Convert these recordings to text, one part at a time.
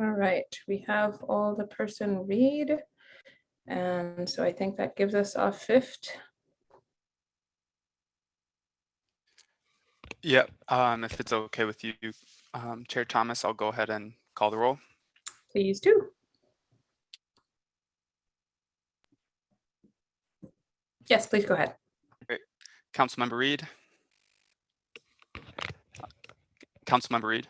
All right, we have all the person read. And so I think that gives us our fifth. Yep. If it's okay with you, Chair Thomas, I'll go ahead and call the roll. Please do. Yes, please go ahead. Great. Councilmember Reed. Councilmember Reed.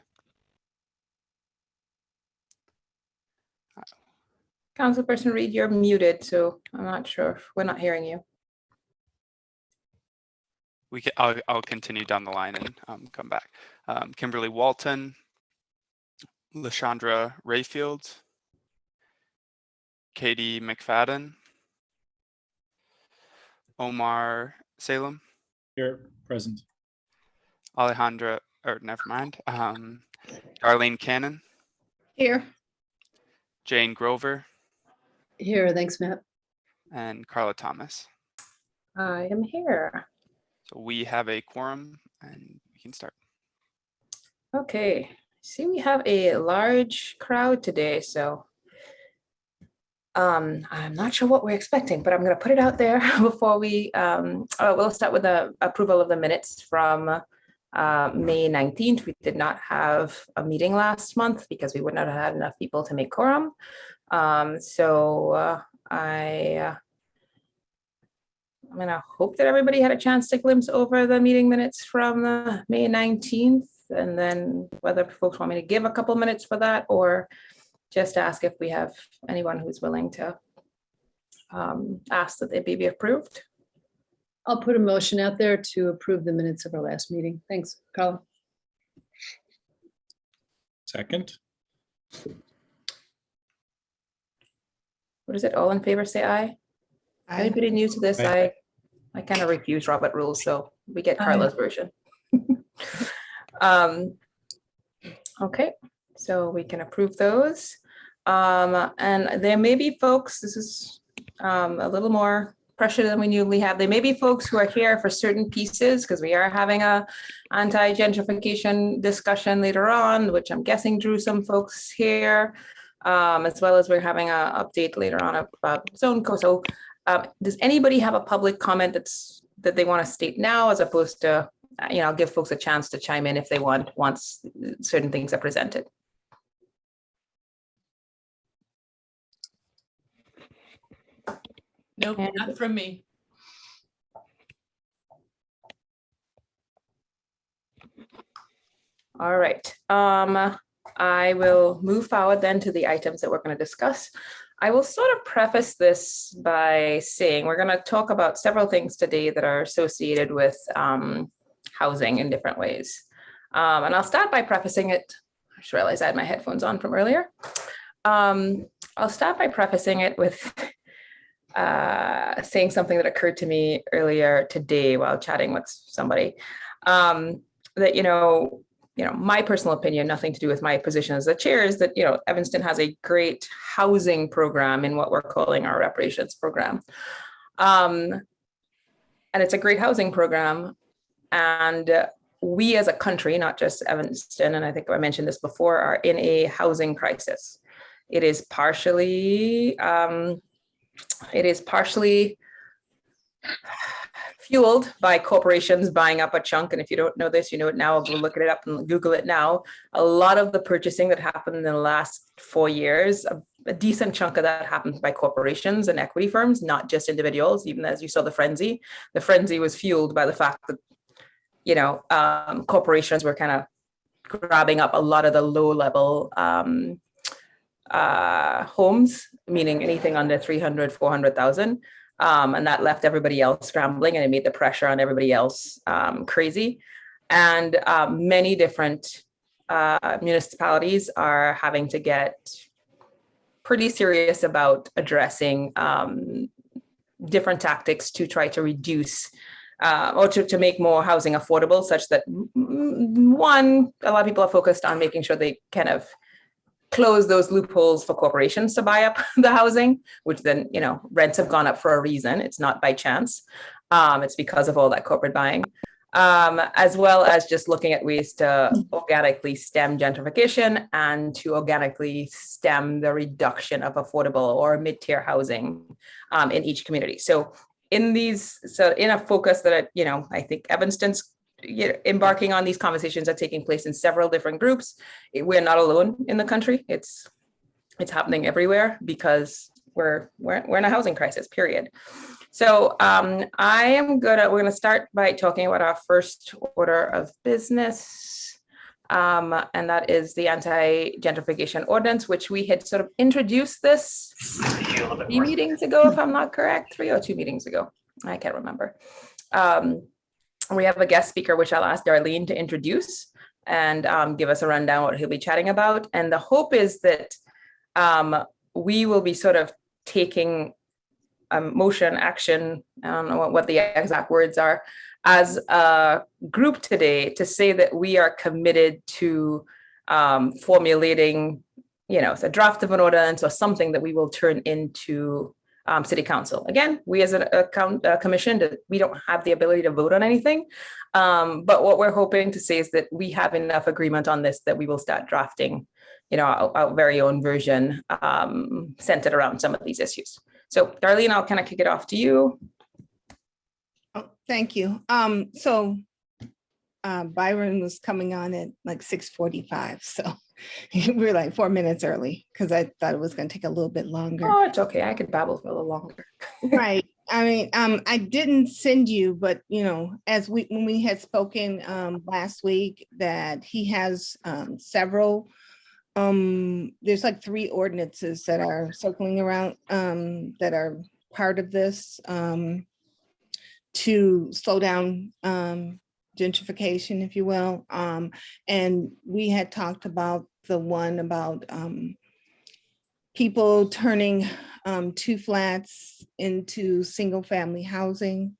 Councilperson Reed, you're muted, so I'm not sure if we're not hearing you. I'll continue down the line and come back. Kimberly Walton, Lashandra Rayfield, Katie McFadden, Omar Salem. Here, present. Alejandra, or never mind. Darlene Cannon. Here. Jane Grover. Here, thanks, Matt. And Carla Thomas. I am here. So we have a quorum and we can start. Okay, see, we have a large crowd today, so I'm not sure what we're expecting, but I'm going to put it out there before we, we'll start with the approval of the minutes from May 19th. We did not have a meeting last month because we would not have had enough people to make quorum. I'm gonna hope that everybody had a chance to glimpse over the meeting minutes from May 19th, and then whether folks want me to give a couple minutes for that or just ask if we have anyone who's willing to ask that they be approved. I'll put a motion out there to approve the minutes of our last meeting. Thanks, Carla. Second. What is it? All in favor, say aye. Anybody new to this? Aye. I kind of refuse Robert rules, so we get Carla's version. Okay, so we can approve those. And there may be folks, this is a little more pressure than we usually have. There may be folks who are here for certain pieces because we are having a anti-gentrification discussion later on, which I'm guessing drew some folks here, as well as we're having an update later on about zone code. So does anybody have a public comment that they want to state now, as opposed to, give folks a chance to chime in if they want once certain things are presented? Nope, not from me. All right. I will move forward then to the items that we're going to discuss. I will sort of preface this by saying we're going to talk about several things today that are associated with housing in different ways. And I'll start by prefacing it. I just realized I had my headphones on from earlier. I'll start by prefacing it with saying something that occurred to me earlier today while chatting with somebody, that, my personal opinion, nothing to do with my position as the chair, is that, Evanston has a great housing program in what we're calling our reparations program. And it's a great housing program. And we as a country, not just Evanston, and I think I mentioned this before, are in a housing crisis. It is partially fueled by corporations buying up a chunk. And if you don't know this, you know it now. Go look it up and Google it now. A lot of the purchasing that happened in the last 4 years, a decent chunk of that happened by corporations and equity firms, not just individuals. Even as you saw the frenzy was fueled by the fact that, corporations were kind of grabbing up a lot of the low level homes, meaning anything under 300, 400,000. And that left everybody else scrambling, and it made the pressure on everybody else crazy. And many different municipalities are having to get pretty serious about addressing different tactics to try to reduce or to make more housing affordable, such that, one, a lot of people are focused on making sure they kind of close those loopholes for corporations to buy up the housing, which then, rents have gone up for a reason. It's not by chance. It's because of all that corporate buying. as well as just looking at ways to organically stem gentrification and to organically stem the reduction of affordable or mid-tier housing in each community. So in a focus that, I think Evanston's embarking on, these conversations are taking place in several different groups. We're not alone in the country. It's happening everywhere because we're in a housing crisis, period. So we're gonna start by talking about our first order of business. And that is the Anti-Gentrification Ordinance, which we had sort of introduced this 3 meetings ago, if I'm not correct, 3 or 2 meetings ago. I can't remember. We have a guest speaker, which I'll ask Darlene to introduce and give us a rundown what he'll be chatting about. And the hope is that we will be sort of taking motion, action, I don't know what the exact words are, as a group today to say that we are committed to formulating, a draft of an ordinance or something that we will turn into city council. Again, we as a commission, we don't have the ability to vote on anything. But what we're hoping to say is that we have enough agreement on this that we will start drafting, our very own version centered around some of these issues. So Darlene, I'll kind of kick it off to you. Oh, thank you. Byron was coming on at like 6:45, so we were like 4 minutes early because I thought it was going to take a little bit longer. Oh, it's okay. I could babble for a little longer. Right. I mean, I didn't send you, but when we had spoken last week, that he has several. There's like 3 ordinances that are circling around that are part of this to slow down gentrification, if you will. And we had talked about the one about people turning 2 flats into single family housing.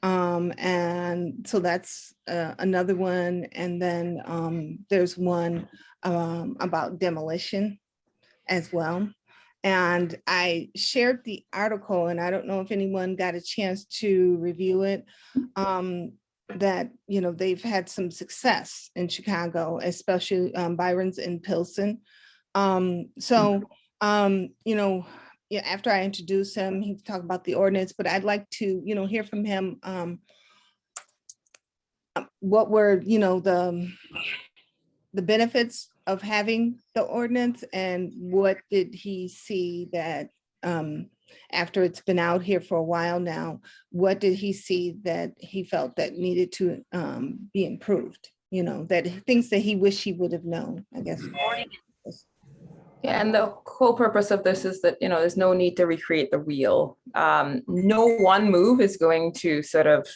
And so that's another one. And then there's one about demolition as well. And I shared the article, and I don't know if anyone got a chance to review it, that, they've had some success in Chicago, especially Byron's in Pilsen. After I introduce him, he can talk about the ordinance, but I'd like to, hear from him what were, the benefits of having the ordinance, and what did he see that after it's been out here for a while now, what did he see that he felt that needed to be improved, that things that he wished he would have known, I guess. Yeah, and the whole purpose of this is that, there's no need to recreate the wheel. No one move is going to sort of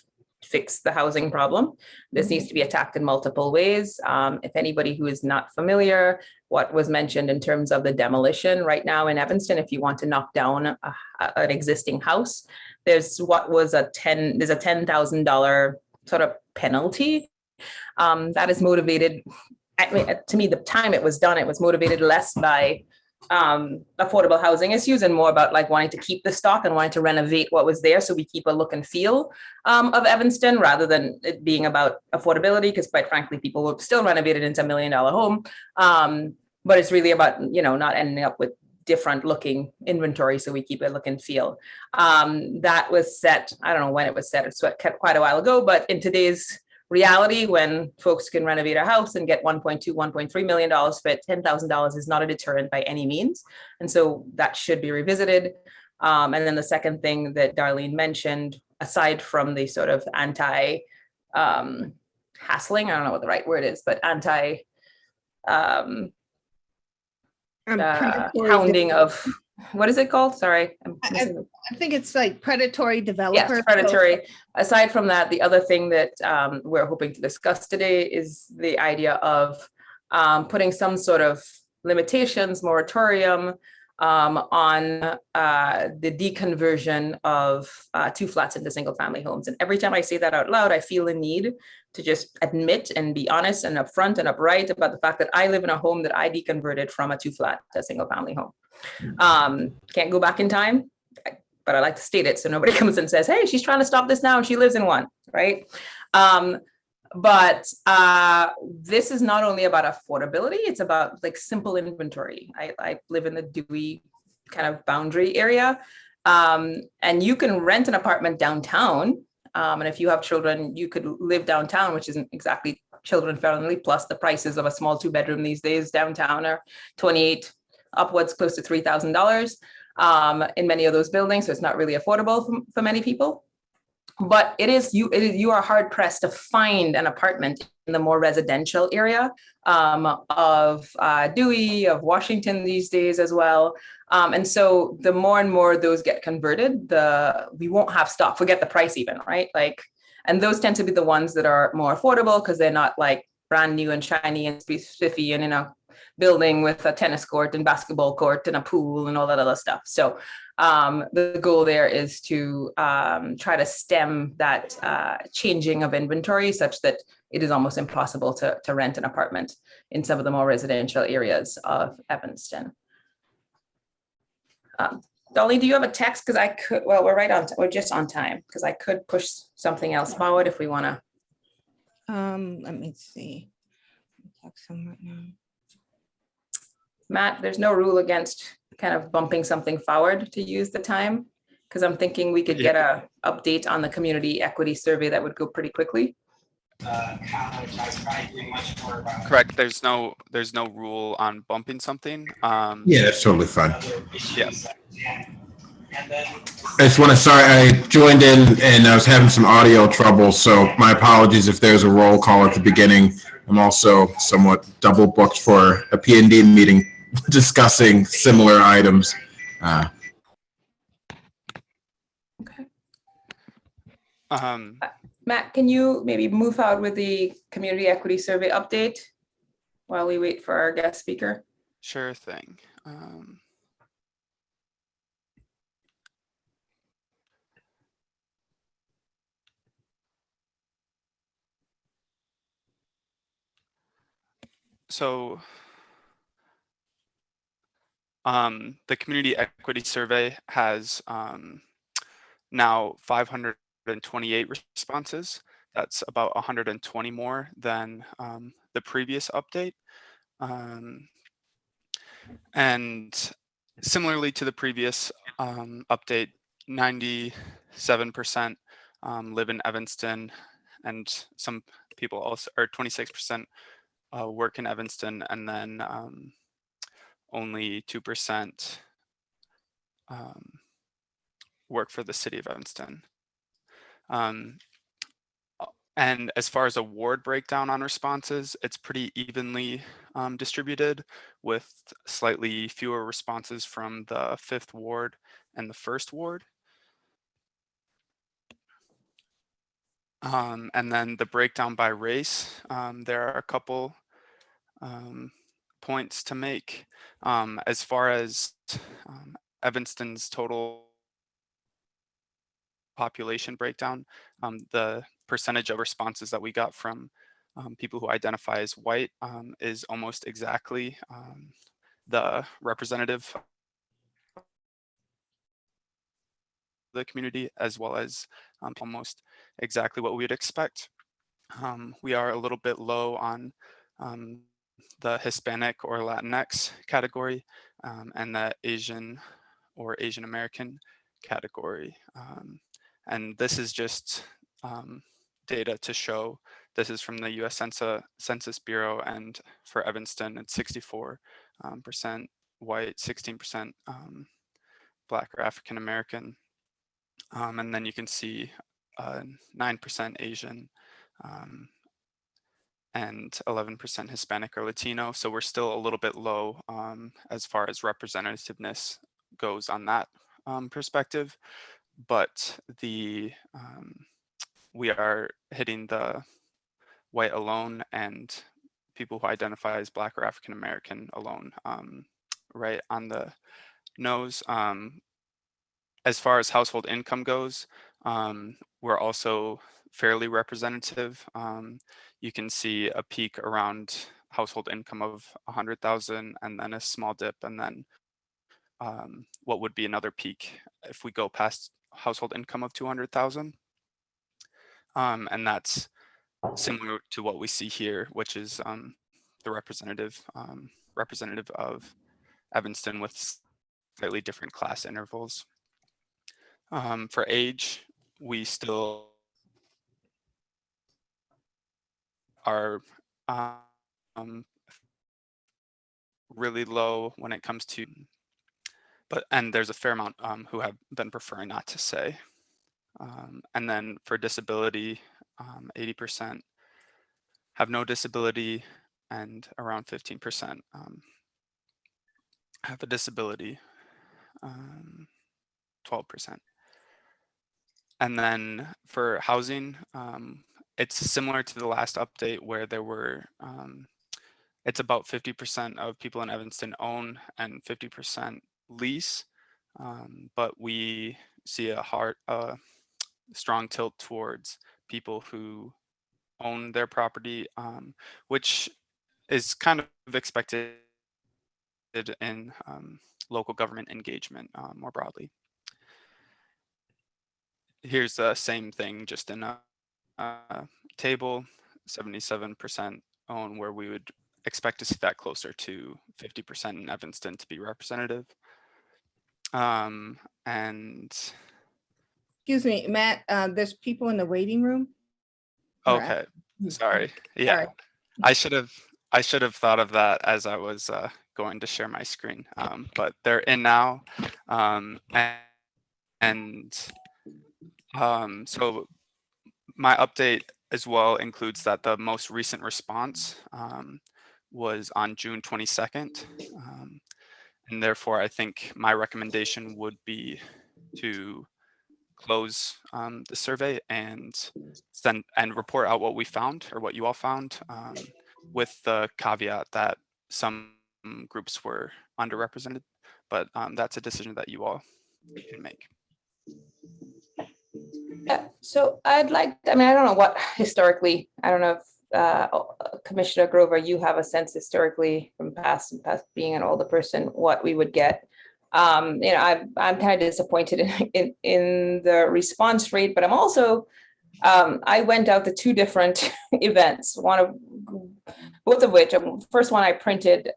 fix the housing problem. This needs to be attacked in multiple ways. If anybody who is not familiar, what was mentioned in terms of the demolition right now in Evanston, if you want to knock down an existing house, there's a $10,000 sort of penalty that is motivated. I mean, to me, the time it was done, it was motivated less by affordable housing issues and more about like wanting to keep the stock and wanting to renovate what was there, so we keep a look and feel of Evanston, rather than it being about affordability, because quite frankly, people will still renovate it into $1 million home. But it's really about, not ending up with different looking inventory, so we keep a look and feel. That was set, I don't know when it was set, it's quite a while ago, but in today's reality, when folks can renovate a house and get $1.3 million for it, $10,000 is not a deterrent by any means. And so that should be revisited. And then the second thing that Darlene mentioned, aside from the sort of hassling, I don't know what the right word is, but hounding of, what is it called? Sorry. I think it's like predatory developers. Yes, predatory. Aside from that, the other thing that we're hoping to discuss today is the idea of putting some sort of limitations, moratorium on the deconversion of 2 flats into single family homes. And every time I say that out loud, I feel the need to just admit and be honest and upfront and upright about the fact that I live in a home that I deconverted from a 2 flat to a single family home. Can't go back in time, but I like to state it so nobody comes and says, hey, she's trying to stop this now and she lives in one, right? But this is not only about affordability, it's about like simple inventory. I live in the Dewey kind of boundary area. And you can rent an apartment downtown. And if you have children, you could live downtown, which isn't exactly children friendly. Plus the prices of a small 2-bedroom these days downtown are 28 upwards, close to $3,000 in many of those buildings. So it's not really affordable for many people. But you are hard pressed to find an apartment in the more residential area of Dewey, of Washington these days as well. And so the more and more those get converted, we won't have stock, forget the price even, right? Like, and those tend to be the ones that are more affordable because they're not like brand new and shiny and spiffy and in a building with a tennis court and basketball court and a pool and all that other stuff. So the goal there is to try to stem that changing of inventory such that it is almost impossible to rent an apartment in some of the more residential areas of Evanston. Dolly, do you have a text? Because I could, well, we're just on time because I could push something else forward if we want to. Let me see. Text him right now. Matt, there's no rule against kind of bumping something forward to use the time, because I'm thinking we could get a update on the community equity survey that would go pretty quickly. Correct. There's no rule on bumping something. Yeah, that's totally fine. Yeah. I just want to, sorry, I joined in and I was having some audio trouble, so my apologies if there's a roll call at the beginning. I'm also somewhat double booked for a P&D meeting discussing similar items. Okay. Matt, can you maybe move out with the community equity survey update while we wait for our guest speaker? Sure thing. So the community equity survey has now 528 responses. That's about 120 more than the previous update. And similarly to the previous update, 97% live in Evanston, and some people also, or 26% work in Evanston, and then only 2% work for the city of Evanston. And as far as a ward breakdown on responses, it's pretty evenly distributed, with slightly fewer responses from the 5th ward and the 1st ward. And then the breakdown by race, there are a couple points to make. As far as Evanston's total population breakdown, the percentage of responses that we got from people who identify as white is almost exactly the representative of the community, as well as almost exactly what we'd expect. We are a little bit low on the Hispanic or Latinx category, and the Asian or Asian American category. And this is just data to show. This is from the US Census Bureau, and for Evanston, it's 64% white, 16% Black or African American. And then you can see 9% Asian, and 11% Hispanic or Latino. So we're still a little bit low as far as representativeness goes on that perspective, but we are hitting the white alone and people who identify as Black or African American alone right on the nose. As far as household income goes, we're also fairly representative. You can see a peak around household income of 100,000, and then a small dip, and then what would be another peak if we go past household income of 200,000. And that's similar to what we see here, which is the representative of Evanston with slightly different class intervals. For age, we still are really low when it comes to, and there's a fair amount who have been preferring not to say. And then for disability, 80% have no disability, and around 15% have a disability, 12%. And then for housing, it's similar to the last update where there were, it's about 50% of people in Evanston own and 50% lease, but we see a strong tilt towards people who own their property, which is kind of expected in local government engagement more broadly. Here's the same thing, just in a table. 77% own, where we would expect to see that closer to 50% in Evanston to be representative. And Excuse me, Matt, there's people in the waiting room. okay, sorry. Yeah, Sorry. I should have thought of that as I was going to share my screen, but they're in now. So my update as well includes that the most recent response was on June 22nd. And therefore, I think my recommendation would be to close the survey and send and report out what we found, or what you all found, with the caveat that some groups were underrepresented, but that's a decision that you all can make. Yeah, so I'd like, I mean, I don't know what historically, I don't know if Commissioner Grover, you have a sense historically from past being an older person, what we would get. You know, I'm kind of disappointed in the response rate, but I'm also, I went out to 2 different events, both of which, first one I printed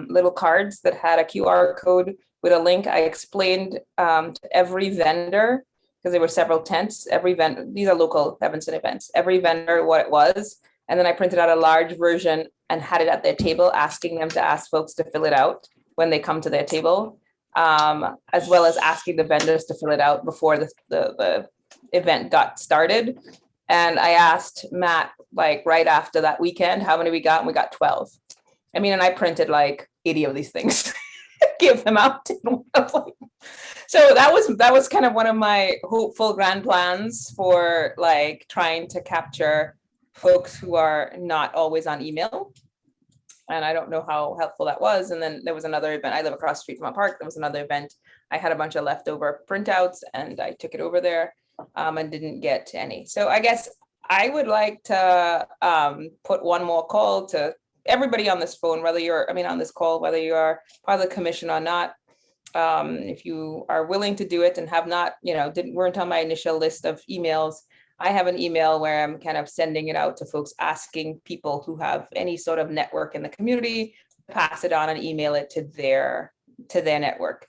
little cards that had a QR code with a link. I explained to every vendor, because there were several tents, these are local Evanston events, every vendor what it was. And then I printed out a large version and had it at their table, asking them to ask folks to fill it out when they come to their table, as well as asking the vendors to fill it out before the event got started. And I asked Matt, like right after that weekend, how many we got, and we got 12. I mean, and I printed like 80 of these things, give them out. So that was kind of one of my hopeful grand plans for like trying to capture folks who are not always on email. And I don't know how helpful that was. And then there was another event. I live across the street from a park. There was another event. I had a bunch of leftover printouts and I took it over there and didn't get any. So I guess I would like to put one more call to everybody on this phone, whether you're, on this call, whether you are part of the commission or not. If you are willing to do it and have not, weren't on my initial list of emails, I have an email where I'm kind of sending it out to folks, asking people who have any sort of network in the community, pass it on and email it to their network.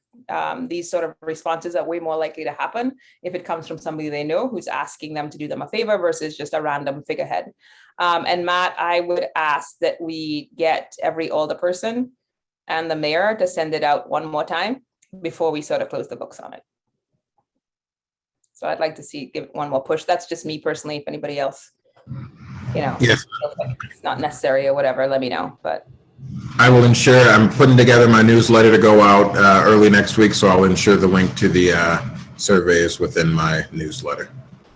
These sort of responses are way more likely to happen if it comes from somebody they know who's asking them to do them a favor versus just a random figurehead. And Matt, I would ask that we get every alderperson and the mayor to send it out one more time before we sort of close the books on it. So I'd like to give one more push. That's just me personally. If anybody else, Yes. feels like it's not necessary or whatever, let me know. But I will ensure, I'm putting together my newsletter to go out early next week, so I'll ensure the link to the survey is within my newsletter.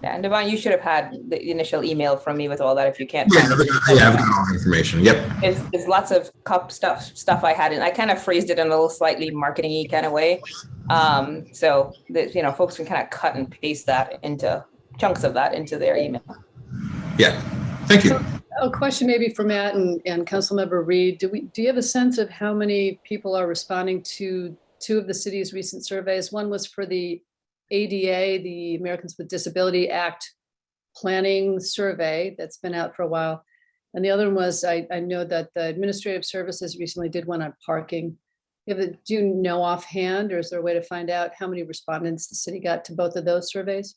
yeah, and Devon, you should have had the initial email from me with all that if you can't. Yeah, I've got all the information. Yep. There's lots of stuff I had, and I kind of phrased it in a little slightly marketing-y kind of way. So that, folks can kind of cut and paste that into chunks of that into their email. Yeah, thank you. A question maybe for Matt and Councilmember Reed. Do you have a sense of how many people are responding to 2 of the city's recent surveys? One was for the ADA, the Americans with Disability Act planning survey that's been out for a while. And the other one was, I know that the administrative services recently did one on parking. Do you know offhand, or is there a way to find out how many respondents the city got to both of those surveys?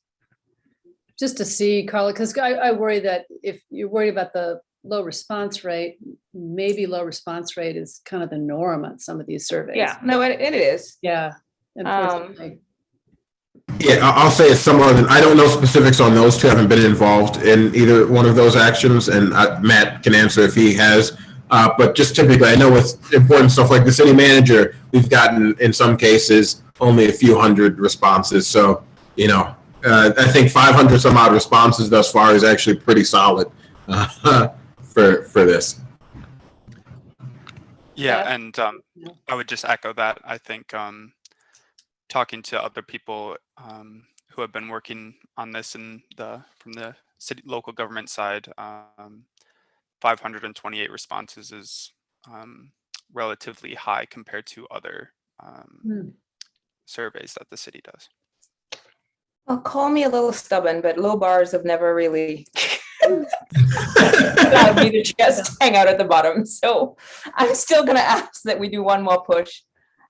Just to see, Carla, because I worry that if you're worried about the low response rate, maybe low response rate is kind of the norm on some of these surveys. Yeah, no, it is. Yeah, unfortunately. Yeah, I'll say it's similar. I don't know specifics on those two. I haven't been involved in either one of those actions, and Matt can answer if he has. But just typically, I know with important stuff like the city manager, we've gotten, in some cases, only a few hundred responses. So, you know, I think 500 some odd responses thus far is actually pretty solid for this. Yeah, and I would just echo that. I think talking to other people who have been working on this from the city local government side, 528 responses is relatively high compared to other surveys that the city does. Well, call me a little stubborn, but low bars have never really allowed me to just hang out at the bottom. So I'm still going to ask that we do one more push,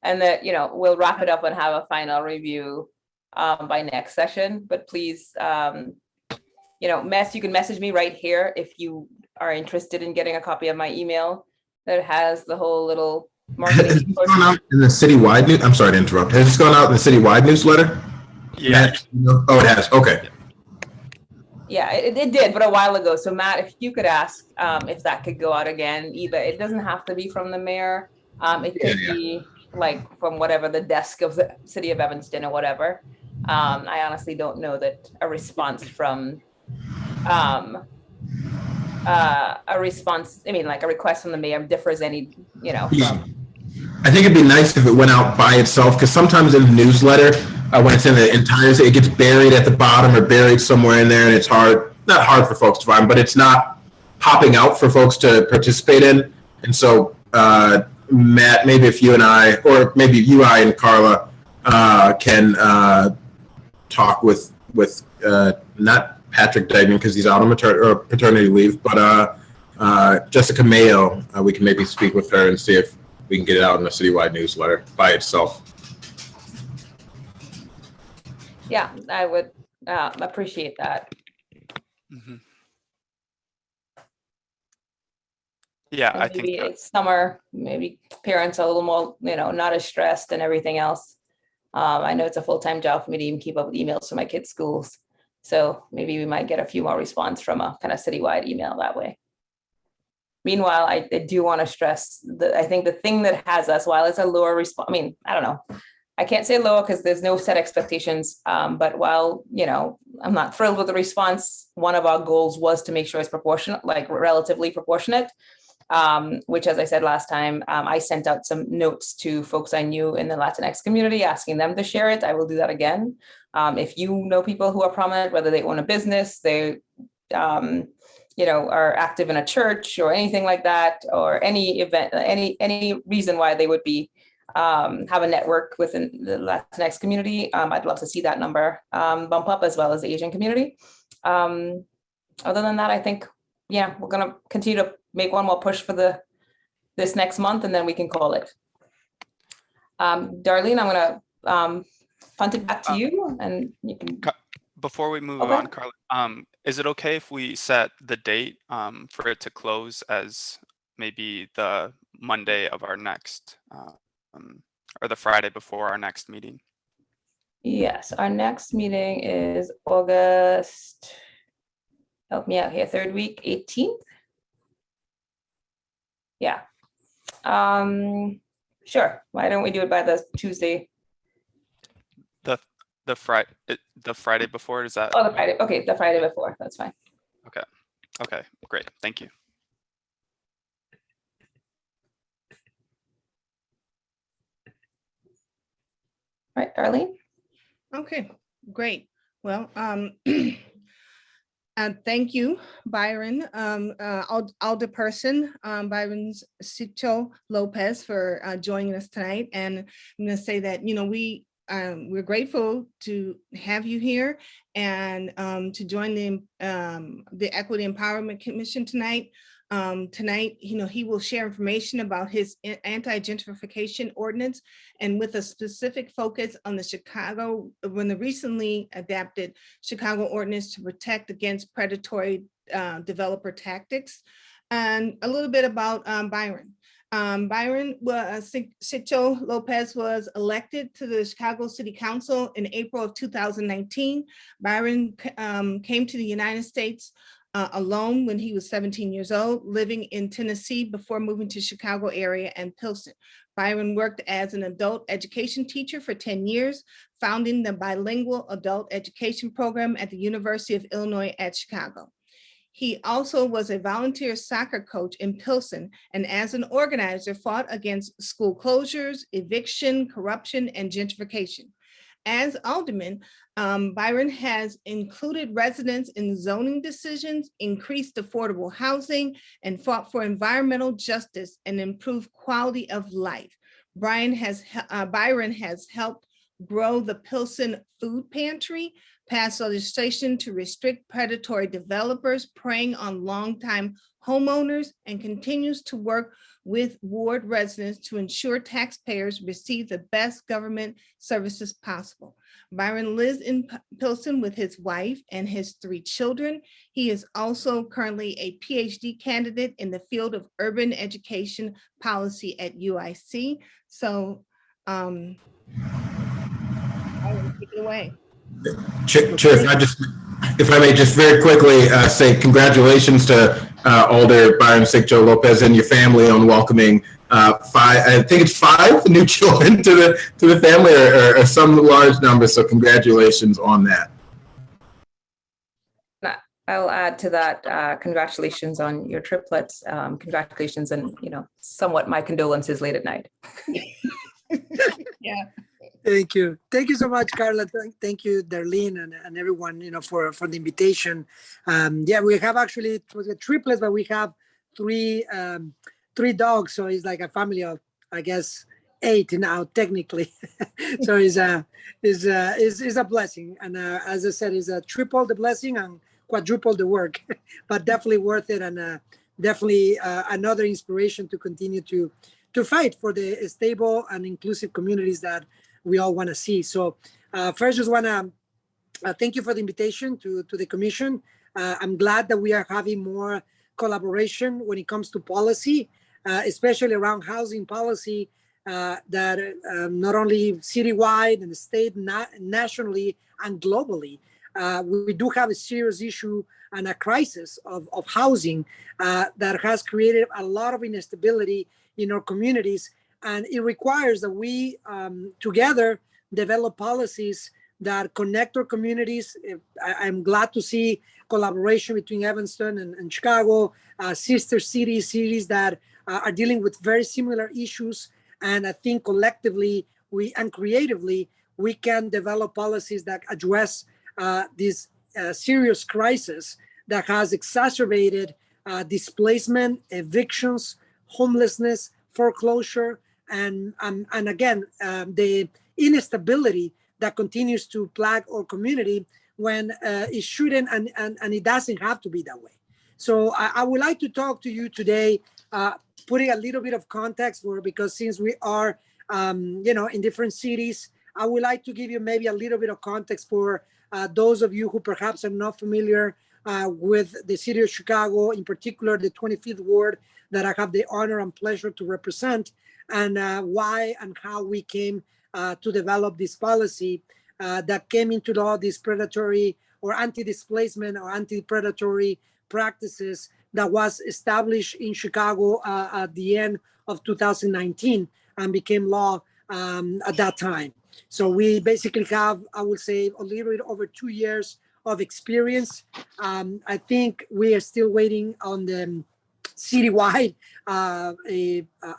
and that, you know, we'll wrap it up and have a final review by next session. But please, you know, you can message me right here if you are interested in getting a copy of my email that has the whole little marketing push. Gone out in the citywide news. I'm sorry to interrupt. Has this gone out in the citywide newsletter? Yeah. Oh, it has. Okay. Yeah, it did, but a while ago. So Matt, if you could ask if that could go out again, either it doesn't have to be from the mayor. It could be like from whatever the desk of the city of Evanston or whatever. I honestly don't know that a response from like a request from the mayor differs any, you know. I think it'd be nice if it went out by itself, because sometimes in the newsletter, when it's in the entire, it gets buried at the bottom or buried somewhere in there, and it's not hard for folks to find, but it's not popping out for folks to participate in. And so, Matt, maybe if you and I, or maybe you, I, and Carla can talk with not Patrick Degnan, because he's out on paternity leave, but Jessica Mayo, we can maybe speak with her and see if we can get it out in the citywide newsletter by itself. Yeah, I would appreciate that. Mm-hmm. Yeah, And I think it's summer, maybe parents are a little more, you know, not as stressed and everything else. I know it's a full-time job for me to even keep up with emails for my kids' schools. So maybe we might get a few more response from a kind of citywide email that way. Meanwhile, I do want to stress that I think the thing that has us, while it's a lower response, I mean, I don't know, I can't say lower because there's no set expectations. But while, you know, I'm not thrilled with the response, one of our goals was to make sure it's proportionate, like relatively proportionate, which, as I said last time, I sent out some notes to folks I knew in the Latinx community, asking them to share it. I will do that again. If you know people who are prominent, whether they own a business, they, you know, are active in a church or anything like that, or any event, any reason why they would be have a network within the Latinx community, I'd love to see that number bump up, as well as the Asian community. Other than that, I think, yeah, we're gonna continue to make one more push for this next month, and then we can call it. Darlene, I'm gonna punt it back to you, and you can. Before we move on, Carla, is it okay if we set the date for it to close as maybe the Monday of our next, or the Friday before our next meeting? Yes, our next meeting is August, help me out here, third week, 18th. Yeah. Sure. Why don't we do it by the Tuesday? The Friday before, is that? Oh, the Friday. Okay, the Friday before. That's fine. Okay. Okay, great. Thank you. All right, Darlene. Okay, great. Well, thank you, Byron, Alderperson Byron Cito Lopez, for joining us tonight. And I'm going to say that, you know, we we're grateful to have you here and to join the Equity Empowerment Commission tonight. Tonight, he will share information about his Anti-Gentrification Ordinance, and with a specific focus on the recently adapted Chicago Ordinance to protect against predatory developer tactics, and a little bit about Byron. Byron Siccho Lopez was elected to the Chicago City Council in April of 2019. Byron came to the United States alone when he was 17 years old, living in Tennessee before moving to Chicago area and Pilsen. Byron worked as an adult education teacher for 10 years, founding the bilingual adult education program at the University of Illinois at Chicago. He also was a volunteer soccer coach in Pilsen, and as an organizer fought against school closures, eviction, corruption, and gentrification. As alderman, Byron has included residents in zoning decisions, increased affordable housing, and fought for environmental justice and improved quality of life. Byron has helped grow the Pilsen Food Pantry, passed legislation to restrict predatory developers preying on longtime homeowners, and continues to work with ward residents to ensure taxpayers receive the best government services possible. Byron lives in Pilsen with his wife and his 3 children. He is also currently a PhD candidate in the field of urban education policy at UIC. So I will take it away. Chair, if I may just very quickly say congratulations to Alder Byron Siccho Lopez and your family on welcoming 5, I think it's 5 new children to the family, or some large number. So congratulations on that. I'll add to that. Congratulations on your triplets. Congratulations, and somewhat my condolences late at night. Yeah. Thank you. Thank you so much, Carla. Thank you, Darlene, and everyone, for the invitation. Yeah, we have actually, it was a triplets, but we have 3 dogs. So it's like a family of, I guess, 8 now, technically. So it's a blessing. And as I said, it's a triple the blessing and quadruple the work, but definitely worth it. And definitely another inspiration to continue to fight for the stable and inclusive communities that we all want to see. So first, just want to thank you for the invitation to the commission. I'm glad that we are having more collaboration when it comes to policy, especially around housing policy, that not only citywide and the state, nationally and globally. We do have a serious issue and a crisis of housing that has created a lot of instability in our communities. And it requires that we together develop policies that connect our communities. I'm glad to see collaboration between Evanston and Chicago, sister cities that are dealing with very similar issues. And I think collectively and creatively, we can develop policies that address this serious crisis that has exacerbated displacement, evictions, homelessness, foreclosure, and again, the instability that continues to plague our community when it shouldn't and it doesn't have to be that way. So I would like to talk to you today, putting a little bit of context because since we are, in different cities, I would like to give you maybe a little bit of context for those of you who perhaps are not familiar with the city of Chicago, in particular the 25th Ward that I have the honor and pleasure to represent, and why and how we came to develop this policy that came into law, these predatory or anti-displacement or anti-predatory practices that was established in Chicago at the end of 2019 and became law at that time. So we basically have, I would say, a little bit over 2 years of experience. I think we are still waiting on the citywide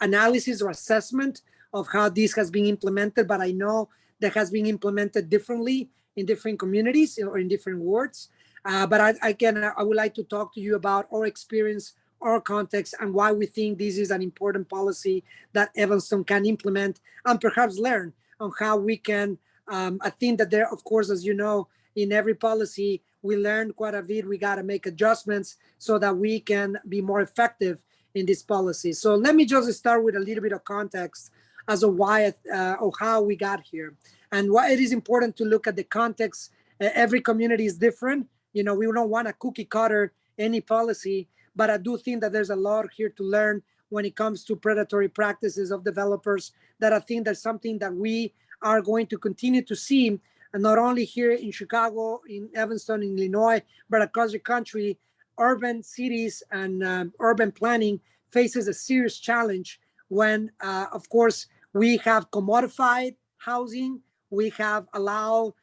analysis or assessment of how this has been implemented, but I know that has been implemented differently in different communities or in different wards. But I would like to talk to you about our experience, our context, and why we think this is an important policy that Evanston can implement and perhaps learn on how we can I think that there, of course, as you know, in every policy, we learned quite a bit. We got to make adjustments so that we can be more effective in this policy. So let me just start with a little bit of context as to why or how we got here. And why it is important to look at the context. Every community is different. You know, we don't want a cookie cutter any policy, but I do think that there's a lot here to learn when it comes to predatory practices of developers, that I think that's something that we are going to continue to see, and not only here in Chicago, in Evanston, in Illinois, but across the country. Urban cities and urban planning faces a serious challenge when, of course, we have commodified housing. We have allowed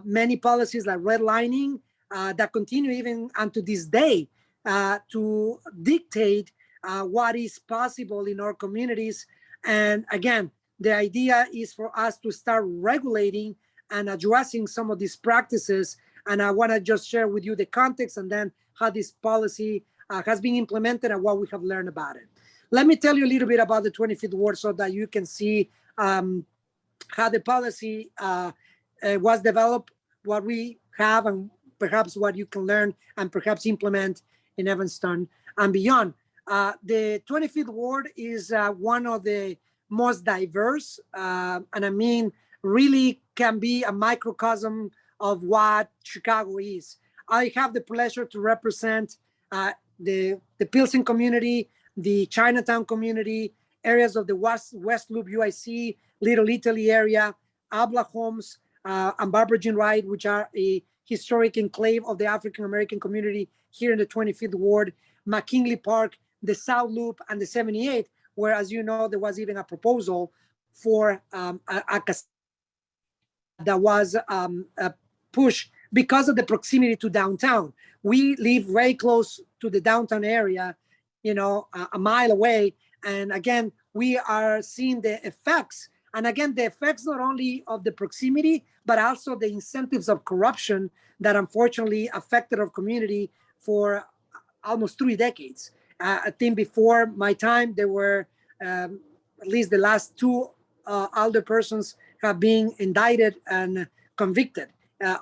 many policies like redlining that continue even unto this day to dictate what is possible in our communities. And again, the idea is for us to start regulating and addressing some of these practices. And I want to just share with you the context and then how this policy has been implemented and what we have learned about it. Let me tell you a little bit about the 25th Ward so that you can see how the policy was developed, what we have, and perhaps what you can learn and perhaps implement in Evanston and beyond. The 25th Ward is one of the most diverse, and I mean, really can be a microcosm of what Chicago is. I have the pleasure to represent the Pilsen community, the Chinatown community, areas of the West Loop, UIC, Little Italy area, Abla Homes, and Barbara Jean Wright, which are a historic enclave of the African American community here in the 25th Ward, McKinley Park, the South Loop, and the 78th, where, as you know, there was even a proposal for a that was pushed because of the proximity to downtown. We live very close to the downtown area, you know, a mile away. And again, we are seeing the effects. And again, the effects not only of the proximity, but also the incentives of corruption that unfortunately affected our community for almost 3 decades. I think before my time, there were at least the last 2 older persons have been indicted and convicted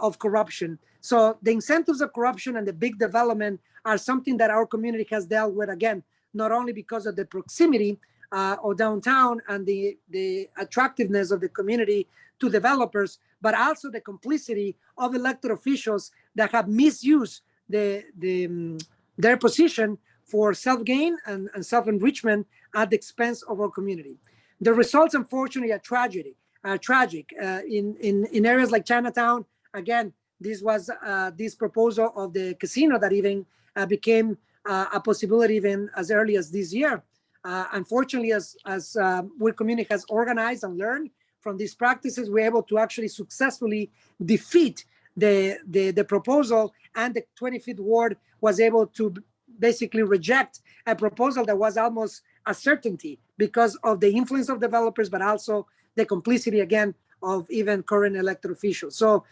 of corruption. So the incentives of corruption and the big development are something that our community has dealt with, again, not only because of the proximity of downtown and the attractiveness of the community to developers, but also the complicity of elected officials that have misused their position for self-gain and self-enrichment at the expense of our community. The results, unfortunately, are tragic. In areas like Chinatown, again, this was this proposal of the casino that even became a possibility even as early as this year. Unfortunately, as our community has organized and learned from these practices, we're able to actually successfully defeat the proposal, and the 25th Ward was able to basically reject a proposal that was almost a certainty because of the influence of developers, but also the complicity, again, of even current elected officials. So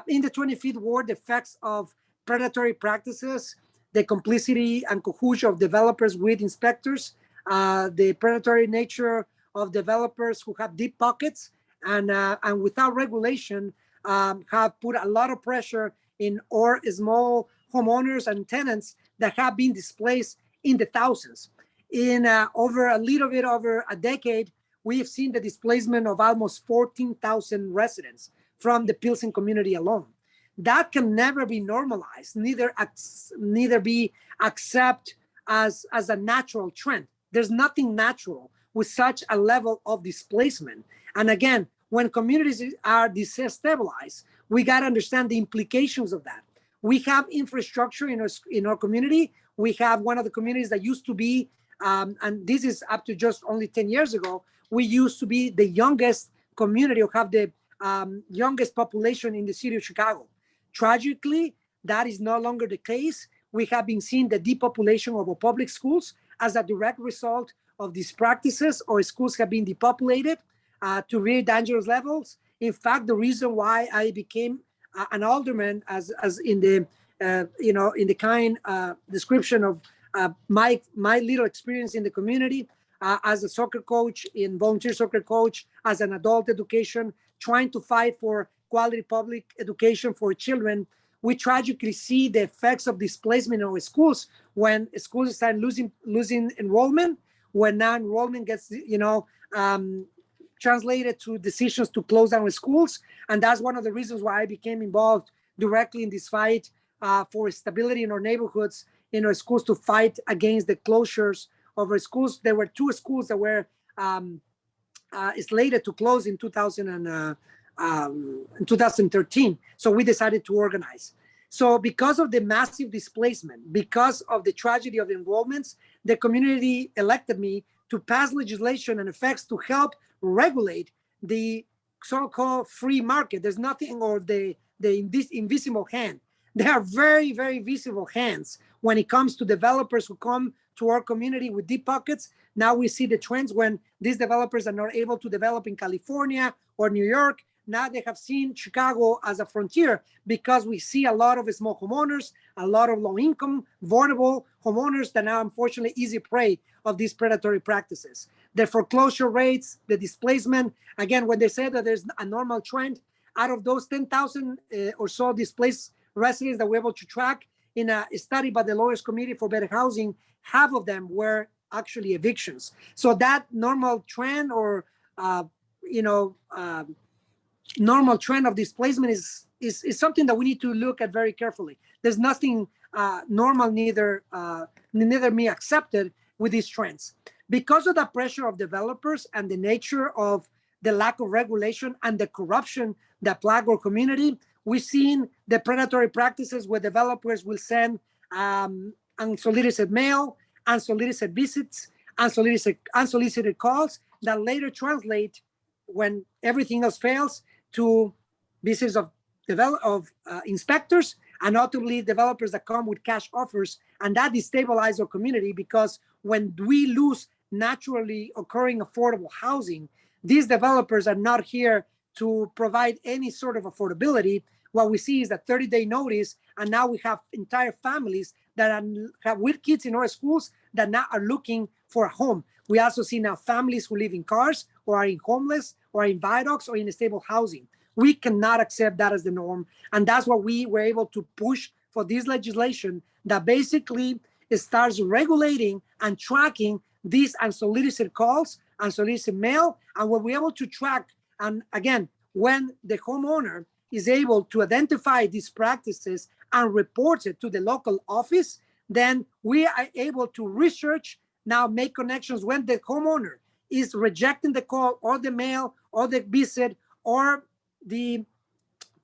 in the 25th Ward, the effects of predatory practices, the complicity and cohesion of developers with inspectors, the predatory nature of developers who have deep pockets and without regulation have put a lot of pressure in our small homeowners and tenants that have been displaced in the thousands. In over a little bit over a decade, we've seen the displacement of almost 14,000 residents from the Pilsen community alone. That can never be normalized, neither be accepted as a natural trend. There's nothing natural with such a level of displacement. And again, when communities are destabilized, we got to understand the implications of that. We have infrastructure in our community. We have one of the communities that used to be, and this is up to just only 10 years ago, we used to be the youngest community or have the youngest population in the city of Chicago. Tragically, that is no longer the case. We have been seeing the depopulation of our public schools as a direct result of these practices, or schools have been depopulated to really dangerous levels. In fact, the reason why I became an alderman, as in the in the kind description of my little experience in the community, as a soccer coach, in volunteer soccer coach, as an adult education, trying to fight for quality public education for children, we tragically see the effects of displacement in our schools when schools start losing enrollment, when now enrollment gets, translated to decisions to close down schools. And that's one of the reasons why I became involved directly in this fight for stability in our neighborhoods, in our schools, to fight against the closures of our schools. There were 2 schools that were slated to close in 2013. So we decided to organize. So because of the massive displacement, because of the tragedy of the enrollments, the community elected me to pass legislation and effects to help regulate the so-called free market. There's nothing, or this invisible hand. There are very, very visible hands when it comes to developers who come to our community with deep pockets. Now we see the trends when these developers are not able to develop in California or New York. Now they have seen Chicago as a frontier, because we see a lot of small homeowners, a lot of low-income, vulnerable homeowners that are unfortunately easy prey of these predatory practices. The foreclosure rates, the displacement, again, when they say that there's a normal trend, out of those 10,000 or so displaced residents that we're able to track in a study by the Lawyers Committee for Better Housing, half of them were actually evictions. So that normal trend, or normal trend of displacement is something that we need to look at very carefully. There's nothing normal, neither me accepted with these trends. Because of the pressure of developers and the nature of the lack of regulation and the corruption that plague our community, we've seen the predatory practices where developers will send unsolicited mail, unsolicited visits, unsolicited calls that later translate, when everything else fails, to visits of inspectors, and ultimately developers that come with cash offers. And that destabilizes our community, because when we lose naturally occurring affordable housing, these developers are not here to provide any sort of affordability. What we see is a 30-day notice, and now we have entire families that have with kids in our schools that now are looking for a home. We also see now families who live in cars, or are in homeless, or in viaducts, or in stable housing. We cannot accept that as the norm. And that's what we were able to push for this legislation that basically starts regulating and tracking these unsolicited calls, unsolicited mail, and we'll be able to track. And again, when the homeowner is able to identify these practices and report it to the local office, then we are able to research, now make connections when the homeowner is rejecting the call or the mail or the visit, or the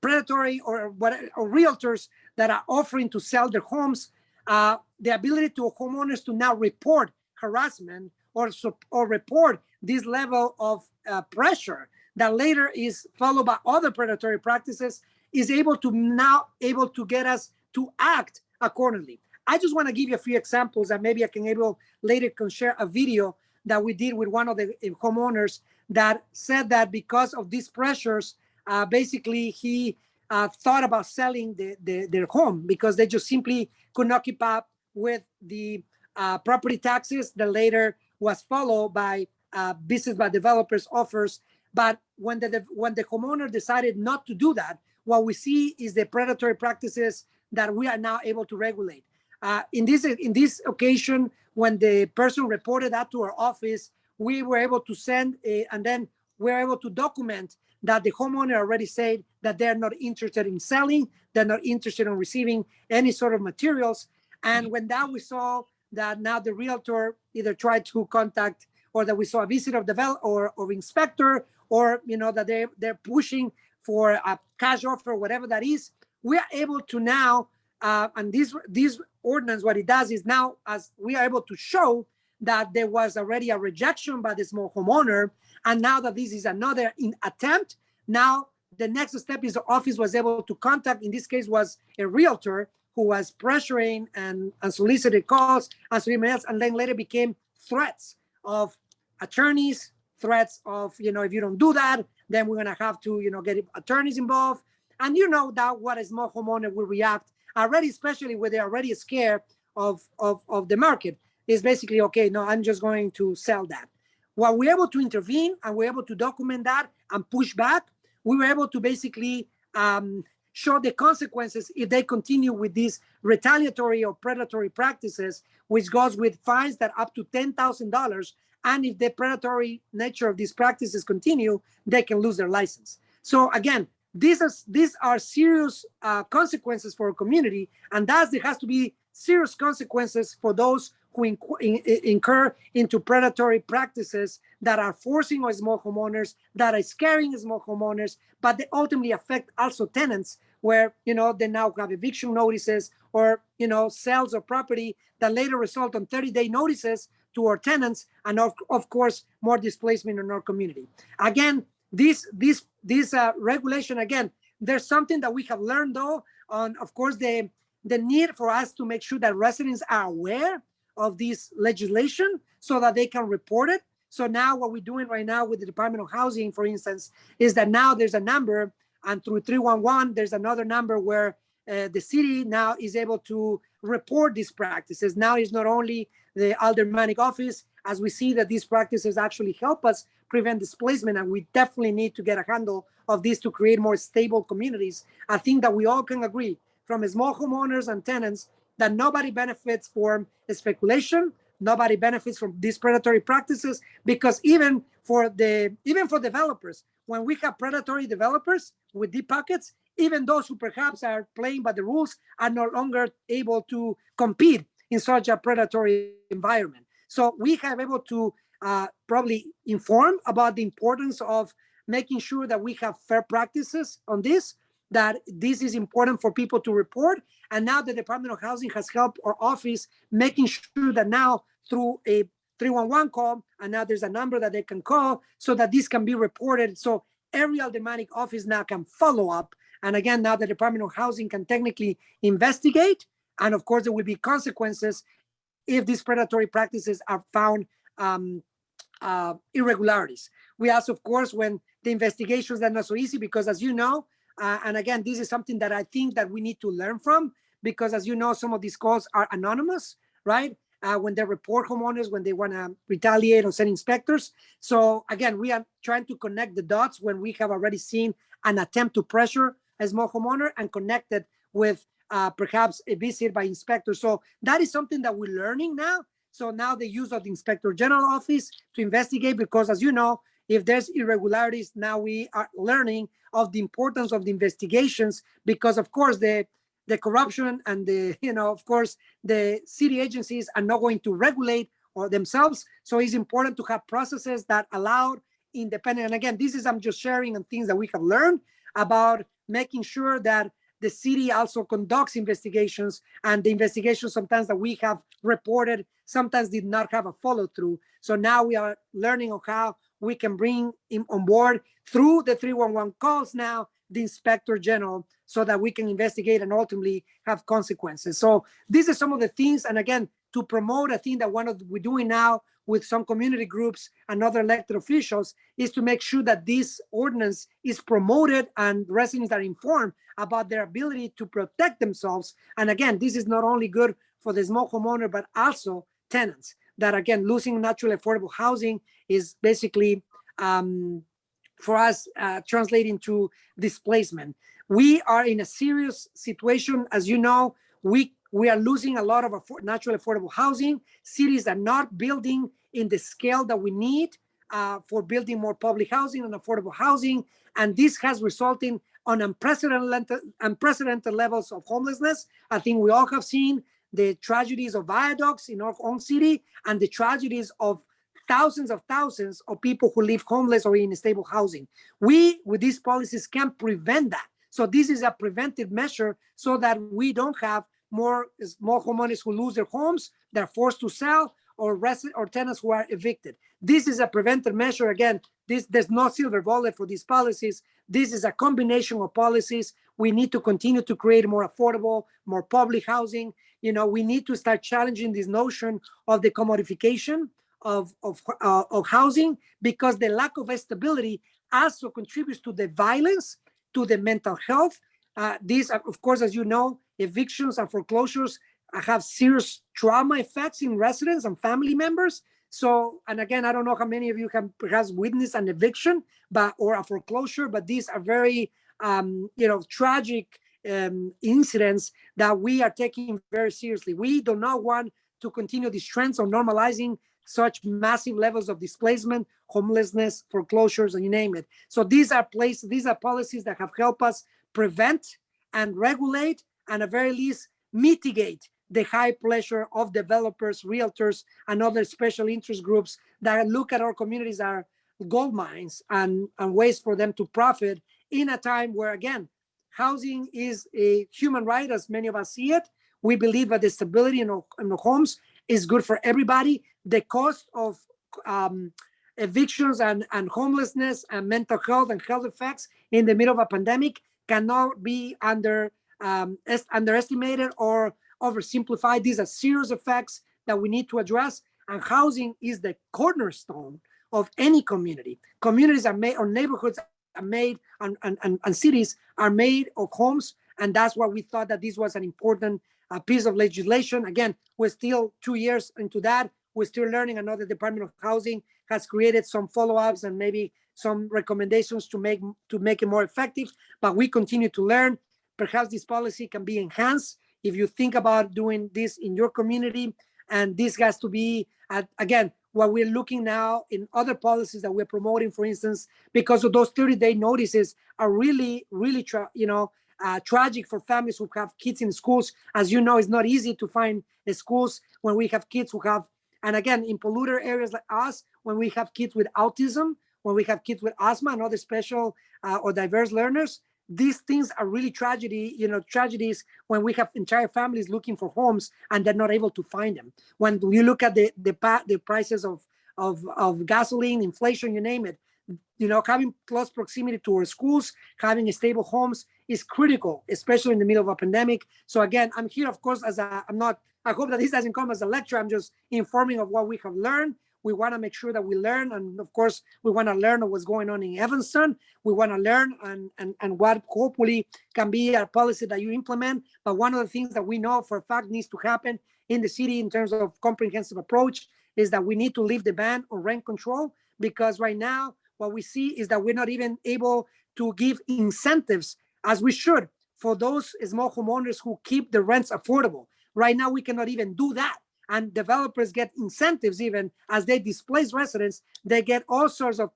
predatory or realtors that are offering to sell their homes. The ability to homeowners to now report harassment or report this level of pressure that later is followed by other predatory practices is able to get us to act accordingly. I just want to give you a few examples, and maybe I can later share a video that we did with one of the homeowners that said that because of these pressures, basically he thought about selling their home, because they just simply could not keep up with the property taxes that later was followed by business by developers offers. But when the homeowner decided not to do that, what we see is the predatory practices that we are now able to regulate. In this occasion, when the person reported that to our office, we were able to send and then we're able to document that the homeowner already said that they're not interested in selling, they're not interested in receiving any sort of materials. And when that we saw that now the realtor either tried to contact, or that we saw a visit of or inspector, or that they're pushing for a cash offer, whatever that is, we are able to now, and this ordinance, what it does is now, as we are able to show that there was already a rejection by the small homeowner, and now that this is another attempt, now the next step is the office was able to contact, in this case was a realtor who was pressuring and unsolicited calls, unsolicited emails, and then later became threats of attorneys, threats of, if you don't do that, then we're gonna have to, get attorneys involved. And that what a small homeowner will react already, especially when they're already scared of the market, is basically, okay, no, I'm just going to sell that. While we're able to intervene and we're able to document that and push back, we were able to basically show the consequences if they continue with these retaliatory or predatory practices, which goes with fines that up to $10,000. And if the predatory nature of these practices continue, they can lose their license. So again, these are serious consequences for a community, and thus there has to be serious consequences for those who incur into predatory practices that are forcing our small homeowners, that are scaring small homeowners, but they ultimately affect also tenants where, they now have eviction notices or, sales of property that later result on 30-day notices to our tenants, and of course, more displacement in our community. Again, this regulation, again, there's something that we have learned though on, of course, the need for us to make sure that residents are aware of this legislation so that they can report it. So now what we're doing right now with the Department of Housing, for instance, is that now there's a number, and through 311, there's another number where the city now is able to report these practices. Now it's not only the aldermanic office, as we see that these practices actually help us prevent displacement, and we definitely need to get a handle of this to create more stable communities. I think that we all can agree, from small homeowners and tenants, that nobody benefits from speculation, nobody benefits from these predatory practices, because even for developers, when we have predatory developers with deep pockets, even those who perhaps are playing by the rules are no longer able to compete in such a predatory environment. So we have able to probably inform about the importance of making sure that we have fair practices on this, that this is important for people to report. And now the Department of Housing has helped our office making sure that now through a 311 call, and now there's a number that they can call so that this can be reported. So every aldermanic office now can follow up. And again, now the Department of Housing can technically investigate. And of course, there will be consequences if these predatory practices are found irregularities. We also, of course, when the investigations are not so easy, because as you know, and again, this is something that I think that we need to learn from, because as you know, some of these calls are anonymous, right? When they report homeowners, when they want to retaliate or send inspectors. So again, we are trying to connect the dots when we have already seen an attempt to pressure a small homeowner and connect it with perhaps a visit by inspector. So that is something that we're learning now. So now the use of the Inspector General Office to investigate, because as you know, if there's irregularities, now we are learning of the importance of the investigations, because of course the corruption and of course the city agencies are not going to regulate or themselves. So it's important to have processes that allow independent. And again, I'm just sharing on things that we have learned about making sure that the city also conducts investigations, and the investigations sometimes that we have reported sometimes did not have a follow through. So now we are learning on how we can bring on board through the 311 calls now the Inspector General, so that we can investigate and ultimately have consequences. So these are some of the things. And again, to promote, I think that we're doing now with some community groups and other elected officials is to make sure that this ordinance is promoted and residents are informed about their ability to protect themselves. And again, this is not only good for the small homeowner, but also tenants, that again, losing natural affordable housing is basically for us translating to displacement. We are in a serious situation. As you know, we are losing a lot of natural affordable housing. Cities are not building in the scale that we need for building more public housing and affordable housing. And this has resulted on unprecedented levels of homelessness. I think we all have seen the tragedies of viaducts in our own city and the tragedies of thousands of people who live homeless or in stable housing. We, with these policies, can prevent that. So this is a preventive measure so that we don't have more homeowners who lose their homes, they're forced to sell, or tenants who are evicted. This is a preventive measure. Again, there's no silver bullet for these policies. This is a combination of policies. We need to continue to create more affordable, more public housing. We need to start challenging this notion of the commodification of housing, because the lack of stability also contributes to the violence, to the mental health. These are, of course, as you know, evictions and foreclosures have serious trauma effects in residents and family members. So, and again, I don't know how many of you have perhaps witnessed an eviction or a foreclosure, but these are very tragic incidents that we are taking very seriously. We do not want to continue these trends of normalizing such massive levels of displacement, homelessness, foreclosures, and you name it. So these are policies that have helped us prevent and regulate, and at very least mitigate the high pressure of developers, realtors, and other special interest groups that look at our communities are gold mines and ways for them to profit in a time where, again, housing is a human right, as many of us see it. We believe that the stability in our homes is good for everybody. The cost of evictions and homelessness and mental health and health effects in the middle of a pandemic cannot be underestimated or oversimplified. These are serious effects that we need to address, and housing is the cornerstone of any community. Communities are made, or neighborhoods are made, and cities are made of homes, and that's why we thought that this was an important piece of legislation. Again, we're still 2 years into that. We're still learning. Another Department of Housing has created some follow-ups and maybe some recommendations to make it more effective, but we continue to learn. Perhaps this policy can be enhanced if you think about doing this in your community. And this has to be, again, what we're looking now in other policies that we're promoting, for instance, because of those 30-day notices are really, really, tragic for families who have kids in schools. As you know, it's not easy to find schools when we have kids who have, and again, in polluter areas like us, when we have kids with autism, when we have kids with asthma and other special or diverse learners, these things are really tragedies when we have entire families looking for homes and they're not able to find them. When you look at the prices of gasoline, inflation, you name it, having close proximity to our schools, having stable homes is critical, especially in the middle of a pandemic. So again, I'm here, of course, I hope that this doesn't come as a lecture. I'm just informing of what we have learned. We want to make sure that we learn. And of course, we want to learn of what's going on in Evanston. We want to learn and what hopefully can be a policy that you implement. But one of the things that we know for a fact needs to happen in the city in terms of comprehensive approach is that we need to lift the ban on rent control, because right now what we see is that we're not even able to give incentives as we should for those small homeowners who keep the rents affordable. Right now, we cannot even do that. And developers get incentives even as they displace residents. They get all sorts of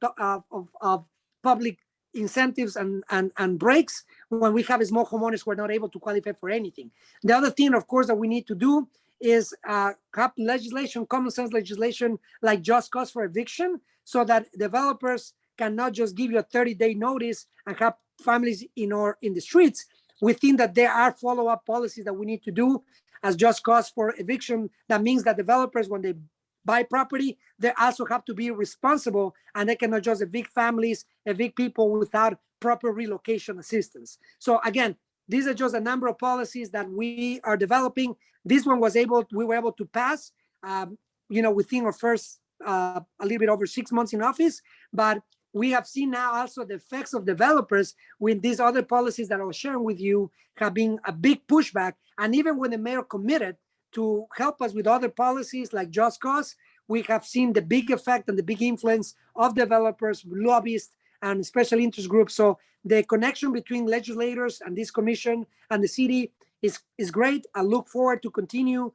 public incentives and breaks when we have small homeowners who are not able to qualify for anything. The other thing, of course, that we need to do is have legislation, common sense legislation like just cause for eviction, so that developers cannot just give you a 30-day notice and have families in the streets. We think that there are follow-up policies that we need to do as just cause for eviction. That means that developers, when they buy property, they also have to be responsible, and they cannot just evict families, evict people without proper relocation assistance. So again, these are just a number of policies that we are developing. This one we were able to pass, within our first a little bit over 6 months in office, but we have seen now also the effects of developers with these other policies that I was sharing with you have been a big pushback. And even when the mayor committed to help us with other policies like Just Cause, we have seen the big effect and the big influence of developers, lobbyists, and special interest groups. So the connection between legislators and this commission and the city is great. I look forward to continue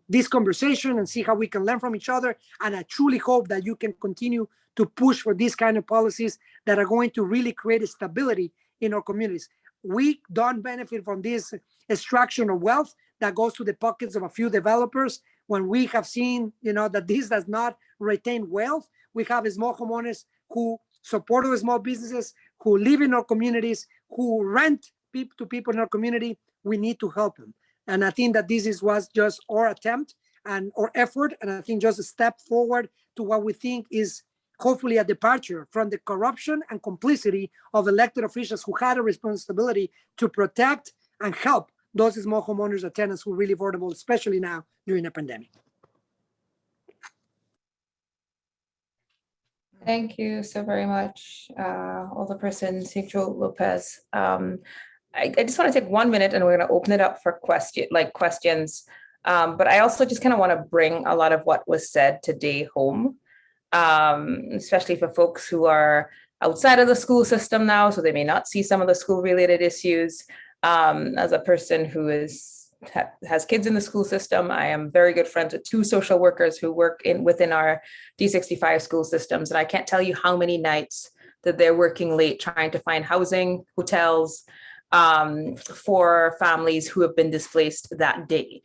this conversation and see how we can learn from each other. And I truly hope that you can continue to push for these kind of policies that are going to really create stability in our communities. We don't benefit from this extraction of wealth that goes to the pockets of a few developers. When we have seen, that this does not retain wealth, we have small homeowners who support our small businesses, who live in our communities, who rent to people in our community. We need to help them. And I think that this was just our attempt and our effort. And I think just a step forward to what we think is hopefully a departure from the corruption and complicity of elected officials who had a responsibility to protect and help those small homeowners and tenants who are really vulnerable, especially now during a pandemic. Thank you so very much, Alderperson Sergio Lopez. I just want to take 1 minute and we're going to open it up for questions. But I also just kind of want to bring a lot of what was said today home, especially for folks who are outside of the school system now, so they may not see some of the school-related issues. As a person who has kids in the school system, I am very good friends with 2 social workers who work within our D65 school systems, and I can't tell you how many nights that they're working late trying to find housing, hotels, for families who have been displaced that day.